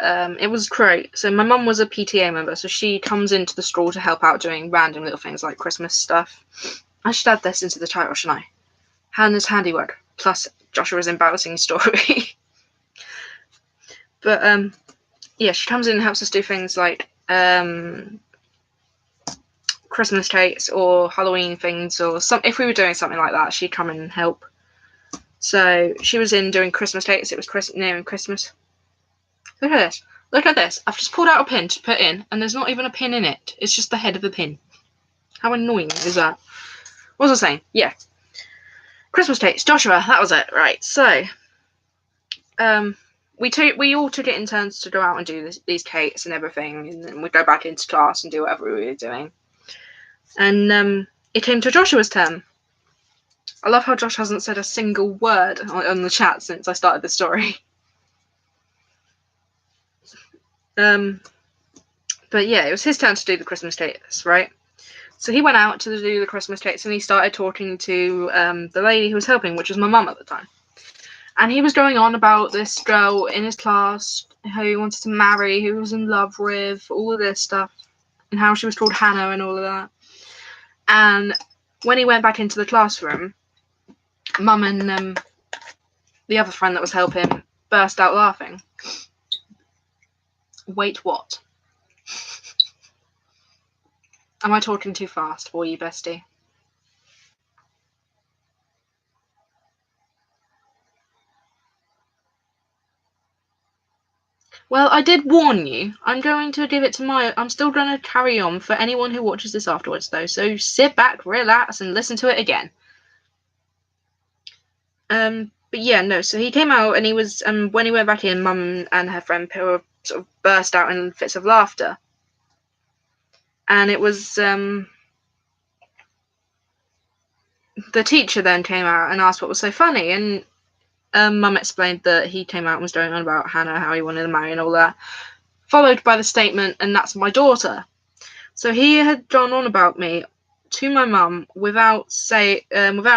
it was great. So my mum was a PTA member, so she comes into the school to help out doing random little things like Christmas stuff. I should add this into the title, shouldn't I? Hannah's handiwork plus Joshua's embarrassing story. But yeah, she comes in and helps us do things like Christmas cakes or Halloween things, or if we were doing something like that, she'd come in and help. So she was in doing Christmas cakes. It was nearing Christmas. Look at this. Look at this. I've just pulled out a pin to put in, and there's not even a pin in it. It's just the head of the pin. How annoying is that? What was I saying? Yeah. Christmas cakes. Joshua, that was it. Right. So, we all took it in turns to go out and do these cakes and everything, and then we'd go back into class and do whatever we were doing. And it came to Joshua's turn. I love how Josh hasn't said a single word on the chat since I started the story. But yeah, it was his turn to do the Christmas cakes, right? So he went out to do the Christmas cakes and he started talking to the lady who was helping, which was my mum at the time. And he was going on about this girl in his class who he wanted to marry, who he was in love with, all of this stuff, and how she was called Hannah and all of that. And when he went back into the classroom, Mum and the other friend that was helping burst out laughing. Wait, what? Am I talking too fast for you, bestie? Well, I did warn you. I'm going to give it to I'm still going to carry on for anyone who watches this afterwards, though. So sit back, relax, and listen to it again. But yeah, no. So he came out, and he was. When he went back in, Mum and her friend sort of burst out in fits of laughter. And it was the teacher then came out and asked what was so funny, and Mum explained that he came out and was going on about Hannah, how he wanted to marry and all that, followed by the statement, and that's my daughter. So he had gone on about me to my mum without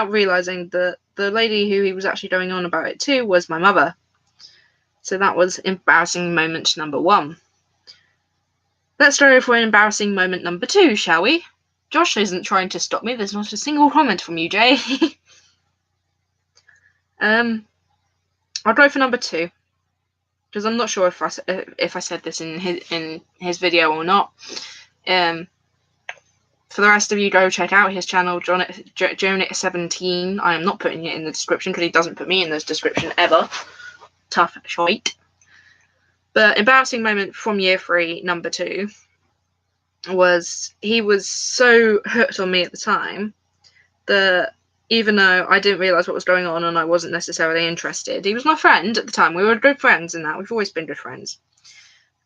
realising that the lady who he was actually going on about it to was my mother. So that was embarrassing moment number 1. Let's go for embarrassing moment number 2, shall we? Josh isn't trying to stop me. There's not a single comment from you, Jay. I'll go for number 2 because I'm not sure if I said this in his video or not. For the rest of you, go check out his channel, Jonit17. I am not putting it in the description because he doesn't put me in the description ever. Tough shite. But embarrassing moment from year 3, number 2, was he was so hooked on me at the time that even though I didn't realise what was going on and I wasn't necessarily interested, he was my friend at the time. We were good friends in that. We've always been good friends.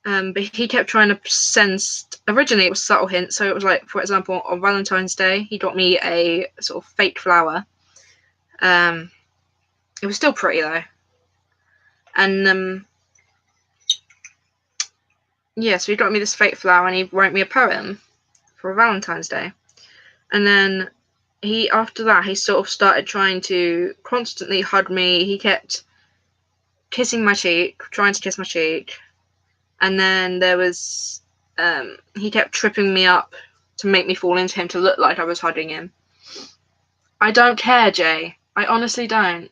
But he kept trying to send. Originally, it was subtle hints. So it was like, for example, on Valentine's Day, he got me a sort of fake flower. It was still pretty though. And yeah, so he got me this fake flower, and he wrote me a poem for Valentine's Day. And then after that, he sort of started trying to constantly hug me. He kept kissing my cheek, trying to kiss my cheek. And then there was, he kept tripping me up to make me fall into him to look like I was hugging him. I don't care, Jay. I honestly don't.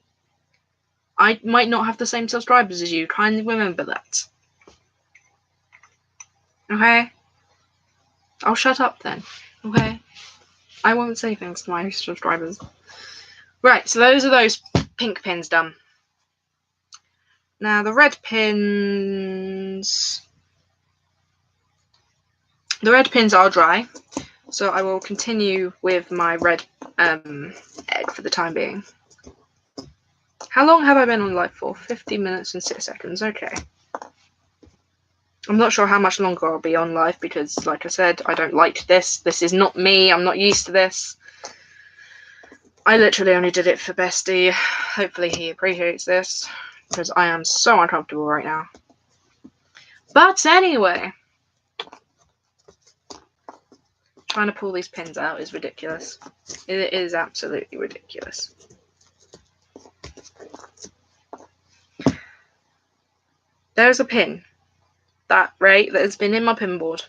I might not have the same subscribers as you. Kindly remember that. Okay? I'll shut up then. Okay? I won't say things to my subscribers. Right, so those are those pink pins done. Now the red pins... The red pins are dry, so I will continue with my red egg for the time being. How long have I been on live for? 50 minutes and 6 seconds. Okay. I'm not sure how much longer I'll be on live because, like I said, I don't like this. This is not me. I'm not used to this. I literally only did it for Bestie. Hopefully he appreciates this because I am so uncomfortable right now. But anyway, trying to pull these pins out is ridiculous. It is absolutely ridiculous. There's a pin, that has been in my pin board,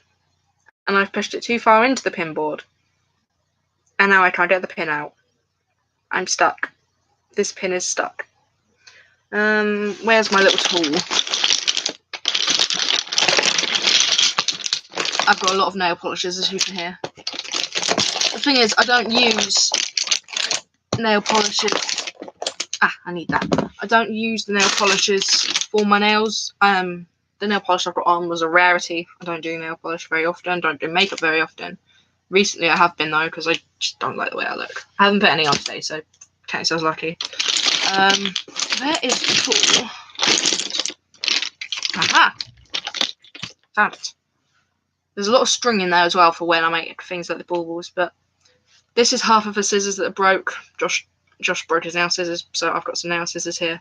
and I've pushed it too far into the pin board, and now I can't get the pin out. I'm stuck. This pin is stuck. Where's my little tool? I've got a lot of nail polishes, as you can hear. The thing is, I don't use nail polishes. I need that. I don't use the nail polishes for my nails. The nail polish I've got on was a rarity. I don't do nail polish very often. Don't do makeup very often. Recently, I have been though because I just don't like the way I look. I haven't put any on today, so technically I was lucky. Where is the tool? Aha! Found it. There's a lot of string in there as well for when I make things like the baubles, but this is half of the scissors that are broke. Josh broke his nail scissors, so I've got some nail scissors here.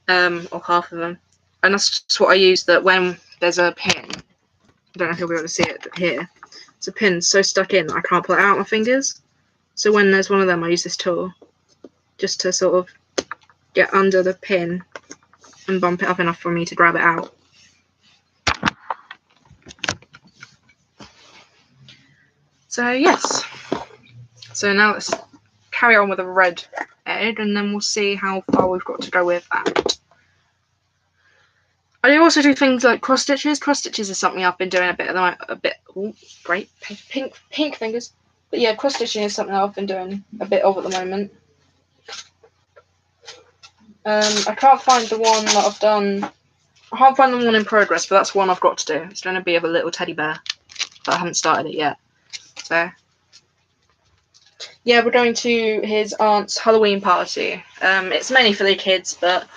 Or half of them. And that's just what I use, that when there's a pin, I don't know if you'll be able to see it, but here, it's a pin so stuck in I can't pull it out with my fingers. So when there's one of them, I use this tool just to sort of get under the pin and bump it up enough for me to grab it out. So yes. So now let's carry on with a red egg, and then we'll see how far we've got to go with that. I also do things like cross stitches. Cross stitches is something I've been doing a bit. Oh, great, pink fingers. But yeah, cross stitching is something I've been doing a bit of at the moment. I can't find the one that I've done. I can't find the one in progress, but that's one I've got to do. It's going to be of a little teddy bear, but I haven't started it yet. So yeah, we're going to his aunt's Halloween party. It's mainly for the kids, but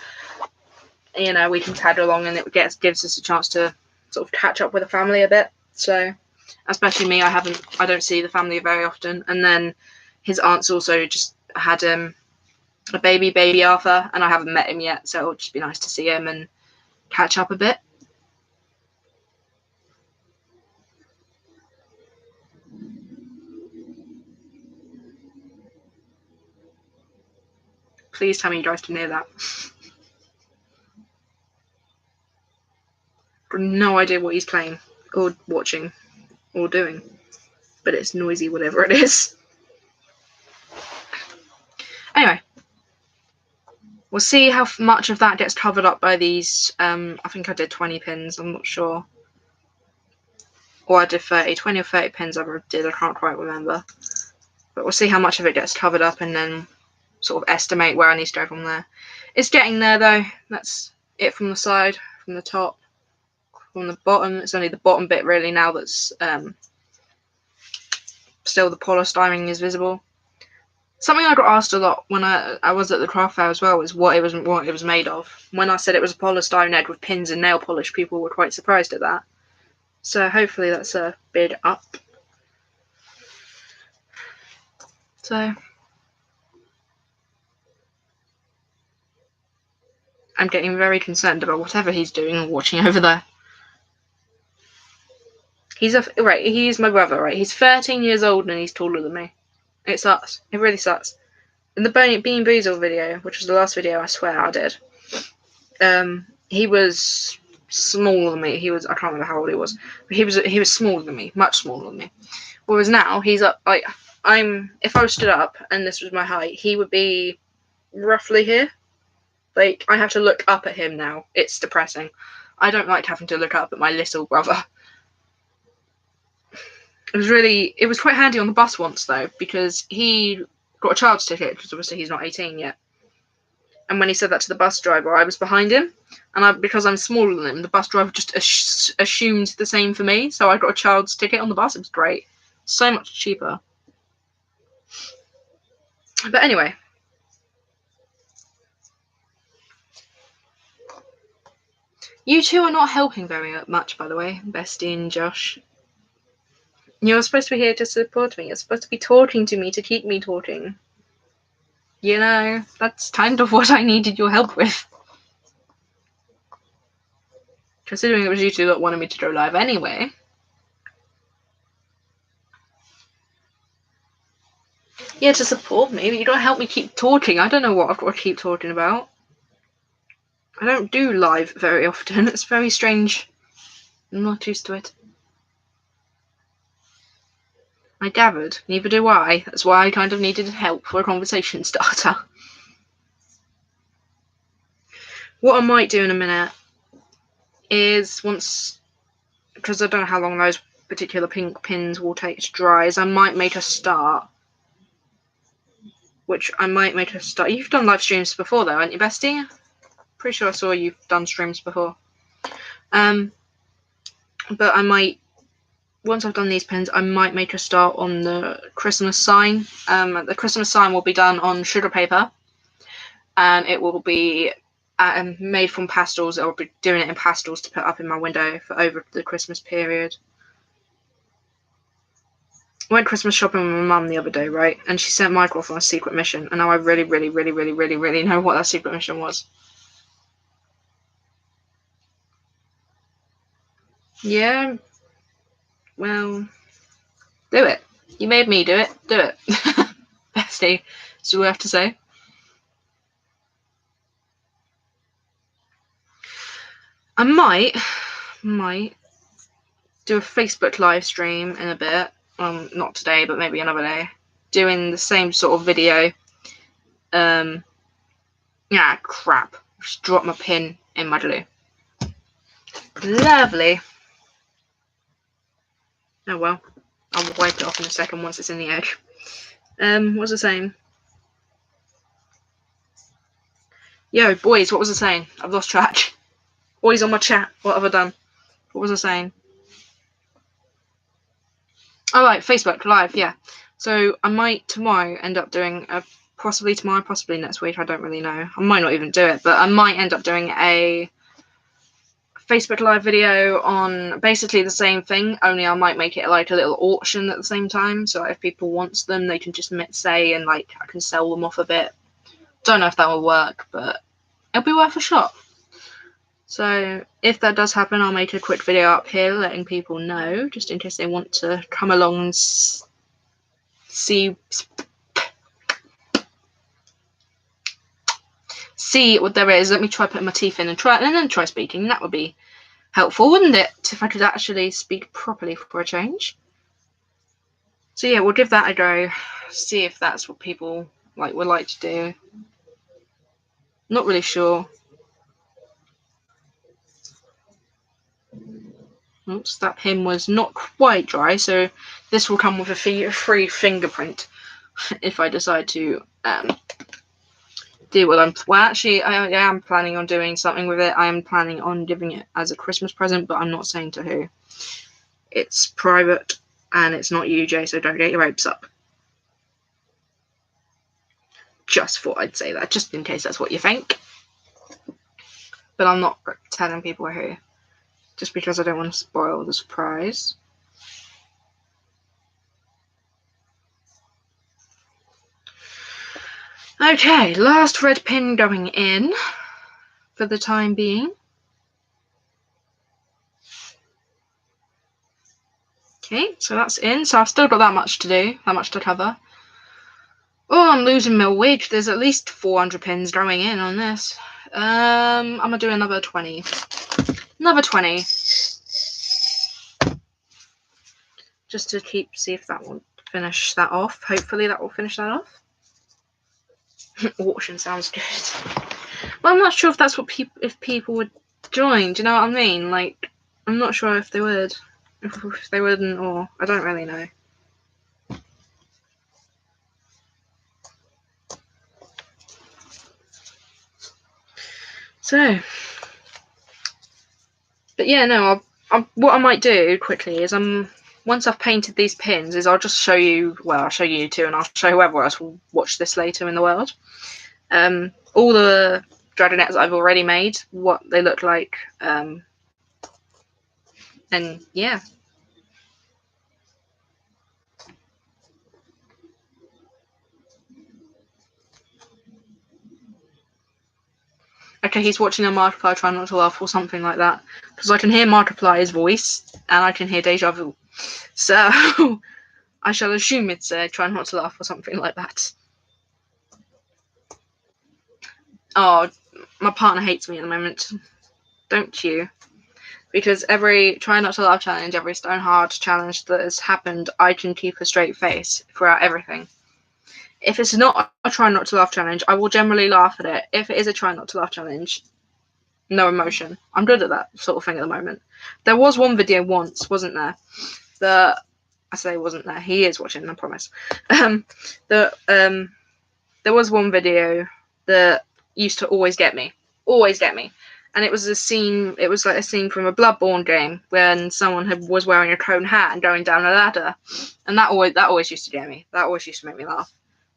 you know, we can tag along, and it gives us a chance to sort of catch up with the family a bit. So, especially me, I don't see the family very often. And then his aunt's also just had a baby Arthur, and I haven't met him yet, so it'll just be nice to see him and catch up a bit. Please tell me you guys can hear that. I've got no idea what he's playing or watching or doing, but it's noisy, whatever it is. Anyway, we'll see how much of that gets covered up by these. I think I did 20 pins, I'm not sure. Or I did 30, 20 or 30 pins I did, I can't quite remember. But we'll see how much of it gets covered up and then sort of estimate where I need to go from there. It's getting there though. That's it from the side, from the top, from the bottom. It's only the bottom bit really now that's still the polystyrene is visible. Something I got asked a lot when I was at the craft fair as well was what it was made of. When I said it was a polystyrene egg with pins and nail polish, people were quite surprised at that. So hopefully that's a big up. So I'm getting very concerned about whatever he's doing and watching over there. He's my brother, right? He's 13 years old and he's taller than me. It sucks. It really sucks. In the Bean Boozled video, which was the last video I swear I did, he was smaller than me. I can't remember how old he was, but he was smaller than me, much smaller than me. Whereas now he's up, like, if I was stood up and this was my height, he would be roughly here. Like, I have to look up at him now. It's depressing. I don't like having to look up at my little brother. It was quite handy on the bus once though, because he got a child's ticket, because obviously he's not 18 yet. And when he said that to the bus driver, I was behind him, and because I'm smaller than him, the bus driver just assumed the same for me, so I got a child's ticket on the bus. It was great. So much cheaper. But anyway. You two are not helping very much, by the way, Bestie and Josh. You're supposed to be here to support me. You're supposed to be talking to me to keep me talking. You know, that's kind of what I needed your help with. Considering it was you two that wanted me to go live anyway. Yeah, to support me, but you don't help me keep talking. I don't know what I've got to keep talking about. I don't do live very often. It's very strange. I'm not used to it. I gathered. Neither do I. That's why I kind of needed help for a conversation starter. What I might do in a minute is once, because I don't know how long those particular pink pins will take to dry, is I might make a start. You've done live streams before though, haven't you, Bestie? Pretty sure I saw you've done streams before. But I might, once I've done these pins, I might make a start on the Christmas sign. The Christmas sign will be done on sugar paper, and it will be made from pastels. I'll be doing it in pastels to put up in my window for over the Christmas period. I went Christmas shopping with my mum the other day, right? And she sent Michael off on a secret mission, and now I really know what that secret mission was. Yeah, well, do it. You made me do it. Do it. Bestie, that's all I have to say. I might do a Facebook live stream in a bit. Not today, but maybe another day. Doing the same sort of video. Yeah, crap. Just dropped my pin in my glue. Lovely. Oh well. I'll wipe it off in a second once it's in the edge. What was I saying? Yo, boys, what was I saying? I've lost track. Boys on my chat, what have I done? What was I saying? Oh, right, Facebook Live, yeah. So I might tomorrow end up doing possibly tomorrow, possibly next week, I don't really know. I might not even do it, but I might end up doing a Facebook Live video on basically the same thing, only I might make it like a little auction at the same time, so if people want them, they can just say, and like I can sell them off a bit. Don't know if that will work, but it'll be worth a shot. So if that does happen, I'll make a quick video up here letting people know, just in case they want to come along and see what there is. Let me try putting my teeth in and then try speaking. That would be helpful, wouldn't it? If I could actually speak properly for a change. So yeah, we'll give that a go. See if that's what people would like to do. Not really sure. Oops, that pin was not quite dry, so this will come with a free fingerprint if I decide to do what actually, I am planning on doing something with it. I am planning on giving it as a Christmas present, but I'm not saying to who. It's private, and it's not you, Jay, so don't get your hopes up. Just thought I'd say that, just in case that's what you think. But I'm not telling people who. Just because I don't want to spoil the surprise. Okay, last red pin going in for the time being. Okay, so that's in. So I've still got that much to do, that much to cover. Oh, I'm losing my wig. There's at least 400 pins going in on this. I'm going to do another 20. Another 20. Just to see if that will finish that off. Hopefully that will finish that off. Auction sounds good. Well, I'm not sure if that's what people would join. Do you know what I mean? Like, I'm not sure if they would. If they wouldn't, or I don't really know. So, but yeah, no. What I might do quickly is once I've painted these pins, is I'll just show you. Well, I'll show you two, and I'll show whoever else will watch this later in the world. All the Dragonets I've already made, what they look like, and yeah. Okay, he's watching a Markiplier try not to laugh or something like that. Because I can hear Markiplier's voice, and I can hear Deja Vu. So, I shall assume it's try not to laugh or something like that. Oh, my partner hates me at the moment. Don't you? Because every try not to laugh challenge, every Stone Hard challenge that has happened, I can keep a straight face throughout everything. If it's not a try not to laugh challenge, I will generally laugh at it. If it is a try not to laugh challenge, no emotion. I'm good at that sort of thing at the moment. There was one video once, wasn't there? I say wasn't there. He is watching, I promise. There was one video that used to always get me, and it was a scene. It was like a scene from a Bloodborne game when someone was wearing a cone hat and going down a ladder, and that always used to get me. That always used to make me laugh.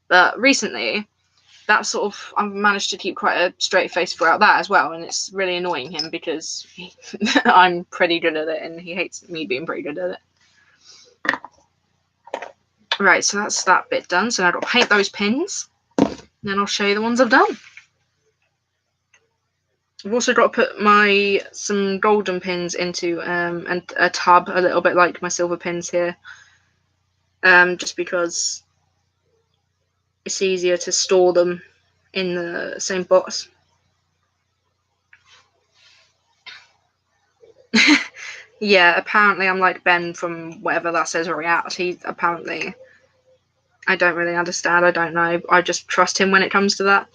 But recently, that sort of I've managed to keep quite a straight face throughout that as well, and it's really annoying him because I'm pretty good at it, and he hates me being pretty good at it. Right, so that's that bit done. So now I've got to paint those pins, and then I'll show you the ones I've done. I've also got to put some golden pins into a tub, a little bit like my silver pins here, just because it's easier to store them in the same box. Yeah, apparently I'm like Ben from whatever that says reality. Apparently, I don't really understand. I don't know. I just trust him when it comes to that.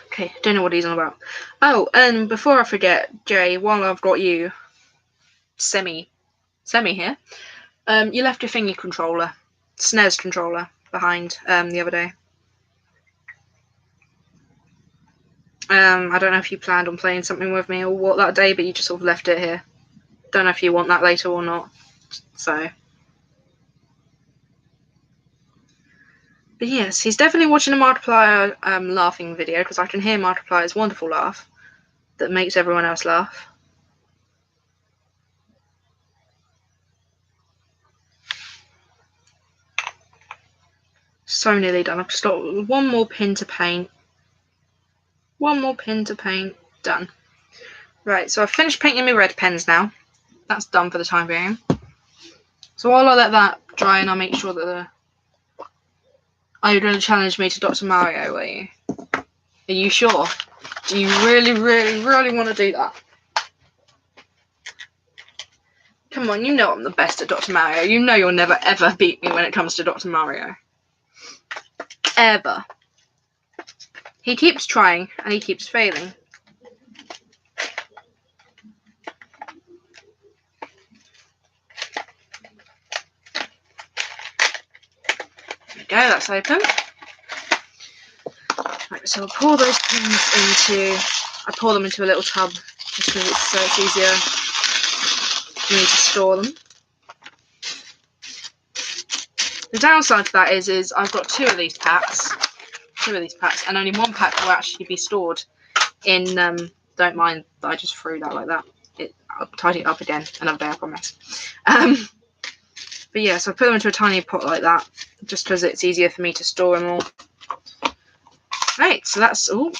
Okay, don't know what he's on about. Oh, and before I forget, Jay, while I've got you, Semi here, you left your thingy controller, SNES controller, behind the other day. I don't know if you planned on playing something with me or what that day, but you just sort of left it here. Don't know if you want that later or not. So. But yes, he's definitely watching a Markiplier laughing video, because I can hear Markiplier's wonderful laugh that makes everyone else laugh. So nearly done. I've just got one more pin to paint. Done. Right, so I've finished painting my red pens now. That's done for the time being. So while I let that dry, and I'll make sure that Are you going to challenge me to Dr. Mario, are you? Are you sure? Do you really, really, really want to do that? Come on, you know I'm the best at Dr. Mario. You know you'll never, ever beat me when it comes to Dr. Mario. Ever. He keeps trying, and he keeps failing. There we go, that's open. Right, so I'll pour those pins into a little tub, just because so it's easier for me to store them. The downside to that is I've got two of these packs, and only one pack will actually be stored in. Don't mind that I just threw that like that. I'll tidy it up again another day, I promise. But yeah, so I put them into a tiny pot like that, just because it's easier for me to store them all. Right, so that's all.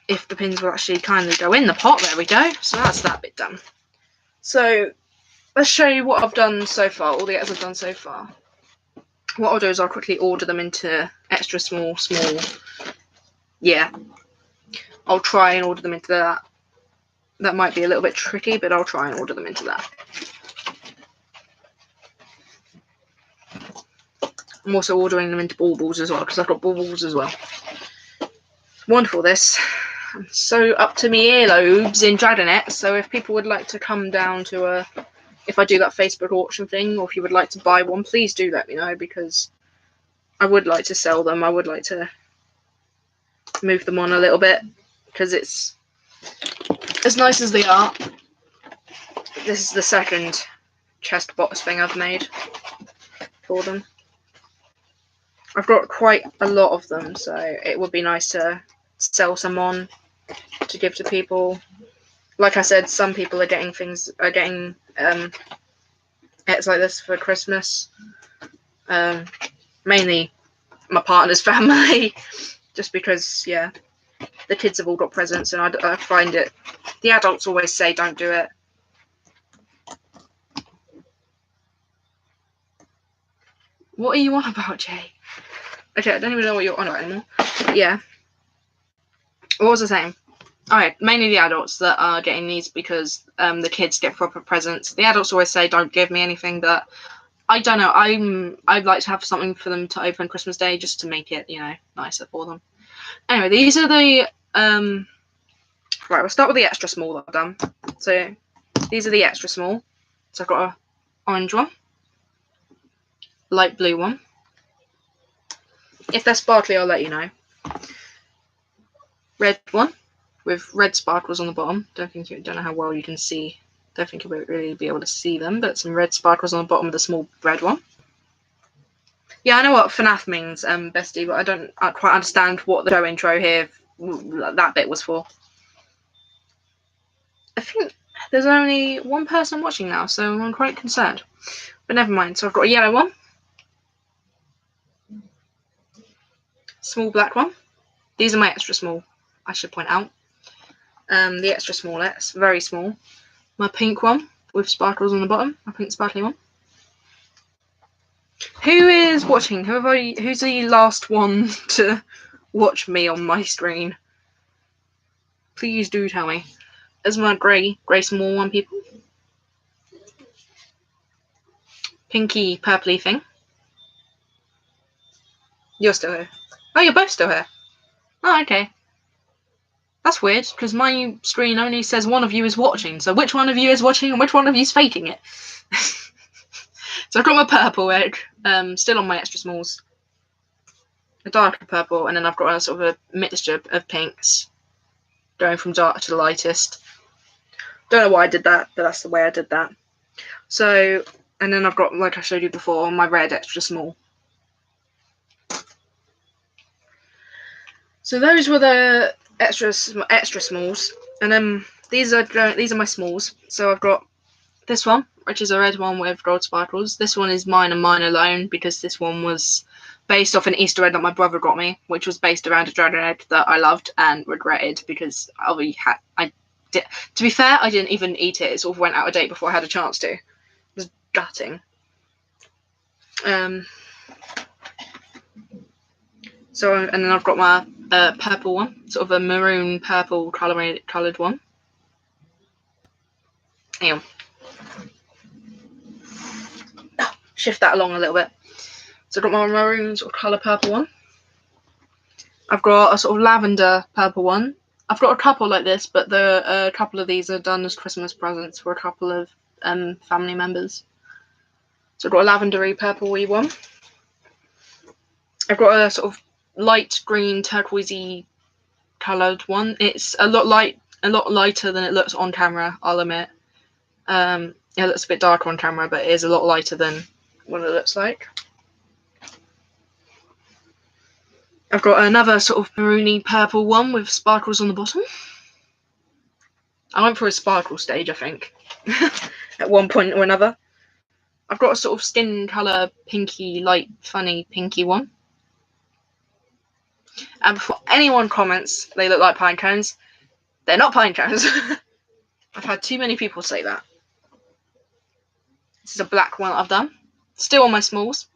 If the pins will actually kindly go in the pot, there we go. So that's that bit done. So let's show you what I've done so far, all the eggs I've done so far. What I'll do is I'll quickly order them into extra small. Yeah, I'll try and order them into that. That might be a little bit tricky, but I'll try and order them into that. I'm also ordering them into baubles as well, because I've got baubles as well. Wonderful, this. I'm so up to me earlobes in Dragonette, so if people would like to come down to if I do that Facebook auction thing, or if you would like to buy one, please do let me know, because I would like to sell them. I would like to move them on a little bit, because it's as nice as they are, this is the second chest box thing I've made for them. I've got quite a lot of them, so it would be nice to sell some on to give to people. Like I said, some people are getting it's like this for Christmas. Mainly my partner's family, just because, yeah, the kids have all got presents, and I find it. The adults always say don't do it. What are you on about, Jay? Okay, I don't even know what you're on about anymore. Yeah. What was I saying? Alright, mainly the adults that are getting these because the kids get proper presents. The adults always say don't give me anything, but I don't know. I'd like to have something for them to open Christmas Day just to make it, nicer for them. Anyway, these are the right, we'll start with the extra small that I've done. So these are the extra small. So I've got a orange one, light blue one. If they're sparkly, I'll let you know. Red one with red sparkles on the bottom. Don't know how well you can see. Don't think you won't really be able to see them, but some red sparkles on the bottom of the small red one. Yeah, I know what FNAF means, bestie, but I don't quite understand what the show intro here, that bit was for. I think there's only one person watching now, so I'm quite concerned. But never mind. So I've got a yellow one, small black one. These are my extra small, I should point out. The extra smallettes, very small. My pink one with sparkles on the bottom, my pink sparkly one. Who is watching? Who's the last one to watch me on my screen? Please do tell me. There's my grey small one, people. Pinky purpley thing. You're still here. Oh, you're both still here. Oh, okay. That's weird, because my screen only says one of you is watching, so which one of you is watching and which one of you is faking it? So I've got my purple egg, still on my extra smalls. A darker purple, and then I've got a sort of a mixture of pinks, going from dark to the lightest. Don't know why I did that, but that's the way I did that. So, and then I've got, like I showed you before, my red extra small. So those were the extra smalls, and then these are my smalls. So I've got this one, which is a red one with gold sparkles. This one is mine and mine alone, because this one was based off an Easter egg that my brother got me, which was based around a dragon egg that I loved and regretted because to be fair, I didn't even eat it. It sort of went out of date before I had a chance to. It was gutting. So, and then I've got my purple one, sort of a maroon purple coloured one. Hang on. Shift that along a little bit. So I've got my maroon sort of colour purple one. I've got a sort of lavender purple one. I've got a couple like this, but a couple of these are done as Christmas presents for a couple of family members. So I've got a lavendery purple-y one. I've got a sort of light green turquoisey coloured one. It's a lot lighter than it looks on camera, I'll admit. It looks a bit darker on camera, but it is a lot lighter than what it looks like. I've got another sort of maroony purple one with sparkles on the bottom. I went for a sparkle stage, I think, at one point or another. I've got a sort of skin colour pinky, light, funny pinky one. And before anyone comments they look like pine cones, they're not pine cones. I've had too many people say that. This is a black one that I've done. Still on my smalls.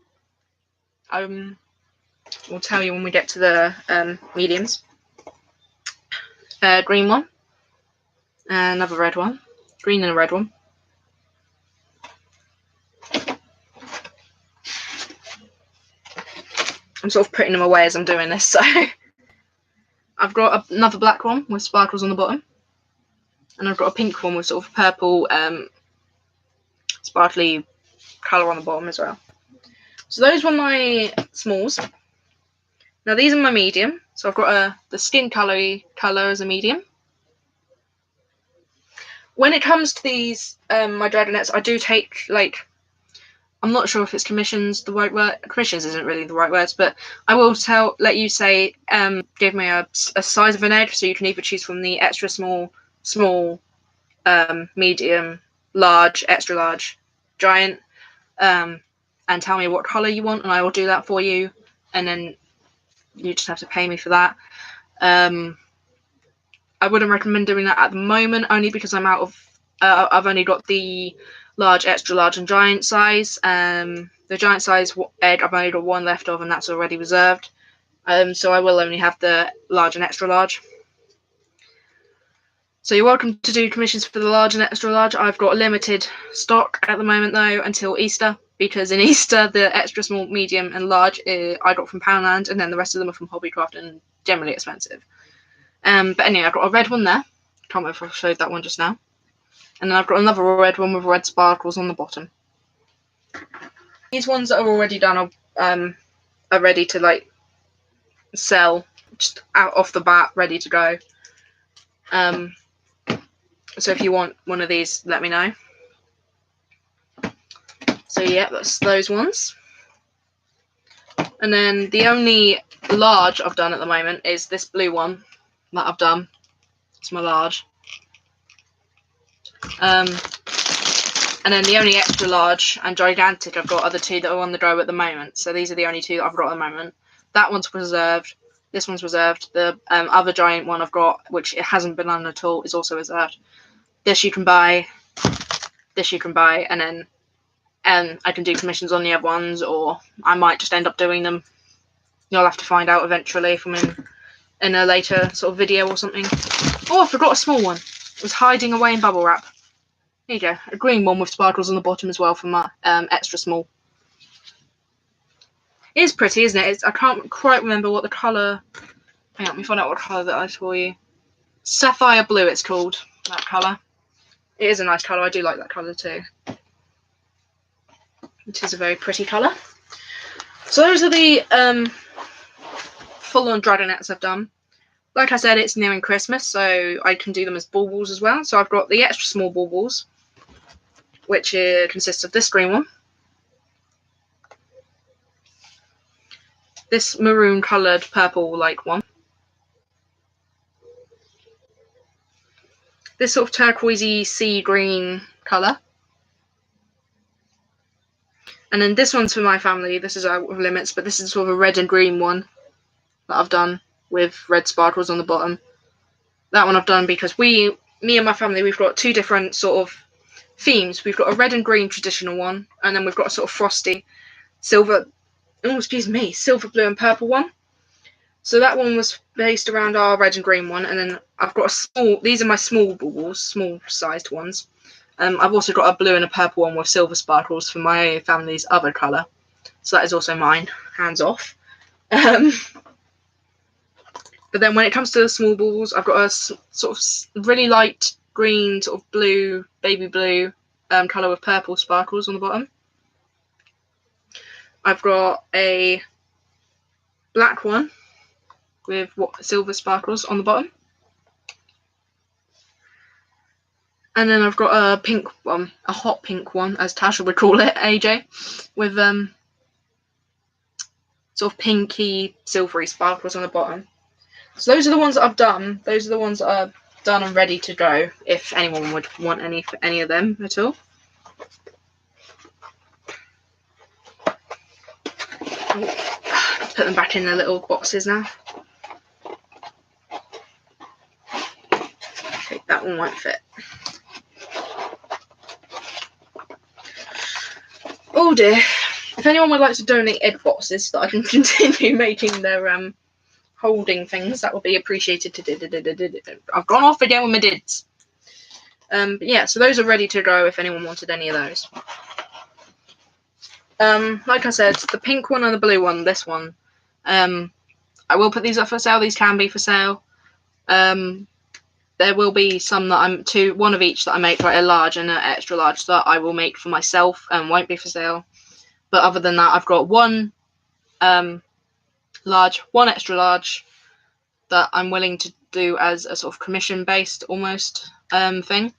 We'll tell you when we get to the mediums. Green one. Another red one. Green and a red one. I'm sort of putting them away as I'm doing this, so I've got another black one with sparkles on the bottom, and I've got a pink one with sort of purple sparkly colour on the bottom as well. So those were my smalls. Now these are my medium. So I've got the skin colour as a medium. when it comes to these, my dragonettes, I do take, like, I'm not sure if it's commissions the right word. Commissions isn't really the right words, but I will let you say, give me a size of an egg, so you can either choose from the extra small, medium, large, extra large, giant, and tell me what colour you want, and I will do that for you, and then you just have to pay me for that. I wouldn't recommend doing that at the moment, only because I'm out of. I've only got the large, extra large, and giant size. The giant size egg I've only got one left of, and that's already reserved. So I will only have the large and extra large. So you're welcome to do commissions for the large and extra large. I've got limited stock at the moment though until Easter, because in Easter the extra small, medium, and large I got from Poundland, and then the rest of them are from Hobbycraft and generally expensive. But anyway, I've got a red one there. Can't remember if I showed that one just now. And then I've got another red one with red sparkles on the bottom. These ones that are already done are ready to like sell, just out off the bat, ready to go. So if you want one of these, let me know. So yeah, that's those ones. And then the only large I've done at the moment is this blue one that I've done. It's my large. And then the only extra large and gigantic I've got are the two that are on the go at the moment. So these are the only two that I've got at the moment. That one's reserved. This one's reserved. The other giant one I've got, which it hasn't been on at all, is also reserved. This you can buy. This you can buy, and then I can do commissions on the other ones, or I might just end up doing them. You'll have to find out eventually if I'm in a later sort of video or something. Oh, I forgot a small one. It was hiding away in bubble wrap. There you go, a green one with sparkles on the bottom as well for my extra small. It is pretty, isn't it? I can't quite remember what the colour. Hang on, let me find out what colour that is for you. Sapphire blue, it's called, that colour. It is a nice colour. I do like that colour too. It is a very pretty colour. So those are the full-on dragonettes I've done. Like I said, it's nearing Christmas, so I can do them as baubles as well. So I've got the extra small baubles, which consists of this green one, this maroon coloured purple-like one, this sort of turquoisey sea green colour, and then this one's for my family. This is out of limits, but this is sort of a red and green one that I've done with red sparkles on the bottom. That one I've done because me and my family, we've got two different sort of themes. We've got a red and green traditional one, and then we've got a sort of frosty silver, silver, blue, and purple one. So that one was based around our red and green one, and then I've got a small. These are my small baubles, small-sized ones. I've also got a blue and a purple one with silver sparkles for my family's other colour. So that is also mine, hands off. But then when it comes to the small balls, I've got a sort of really light green, sort of blue, baby blue colour with purple sparkles on the bottom. I've got a black one with silver sparkles on the bottom. And then I've got a pink one, a hot pink one, as Tasha would call it, AJ, with sort of pinky, silvery sparkles on the bottom. So those are the ones that I've done. Those are the ones that are done and ready to go, if anyone would want any of them at all. Put them back in their little boxes now. Okay, that one won't fit. Oh dear. If anyone would like to donate egg boxes so that I can continue making their holding things, that would be appreciated. I've gone off again with my dids. But yeah, so those are ready to go if anyone wanted any of those. Like I said, the pink one and the blue one, this one, I will put these up for sale. These can be for sale. There will be some that one of each that I make, like a large and an extra large, that I will make for myself and won't be for sale. But other than that, I've got one large, one extra large that I'm willing to do as a sort of commission-based almost thing.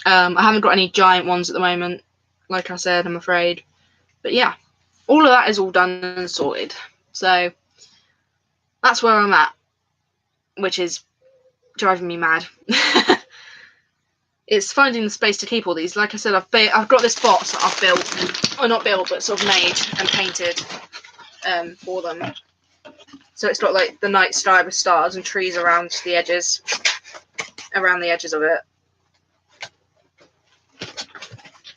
I haven't got any giant ones at the moment, like I said, I'm afraid. But yeah, all of that is all done and sorted. So that's where I'm at, which is driving me mad. It's finding the space to keep all these. Like I said, I've got this box that I've built, or not built, but sort of made and painted for them. So it's got like the night sky with stars and trees around the edges of it.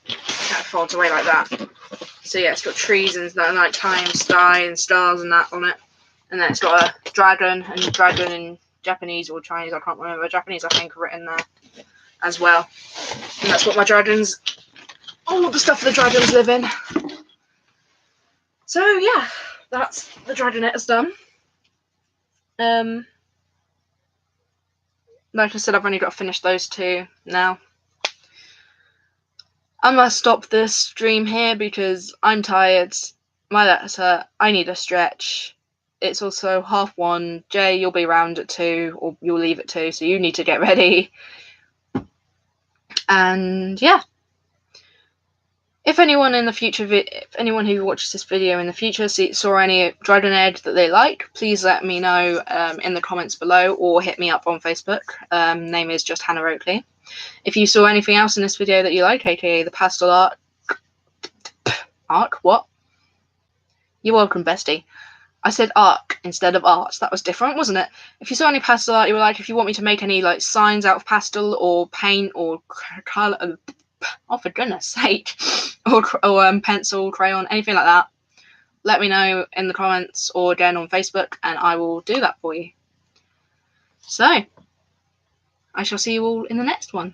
That folds away like that. So yeah, it's got trees and nighttime sky and stars and that on it. And then it's got a dragon, and the dragon in Japanese or Chinese, I can't remember. Japanese, I think, written there as well. And that's what my dragons, all the stuff the dragons live in. So yeah, that's the Dragonette is done. Like I said, I've only got to finish those two now. I must stop this stream here because I'm tired. My legs hurt. I need a stretch. It's also 1:30. Jay, you'll be around at 2, or you'll leave at 2, so you need to get ready. And yeah, if anyone in the future, if anyone who watches this video in the future saw any Dragonette that they like, please let me know in the comments below, or hit me up on Facebook. Name is just Hannah Oakley. If you saw anything else in this video that you like, aka the pastel arc, what? You're welcome, bestie. I said arc instead of art. That was different, wasn't it? If you saw any pastel art you were like, if you want me to make any like signs out of pastel or paint or colour, oh for goodness sake, or pencil, crayon, anything like that, let me know in the comments or again on Facebook, and I will do that for you. So I shall see you all in the next one.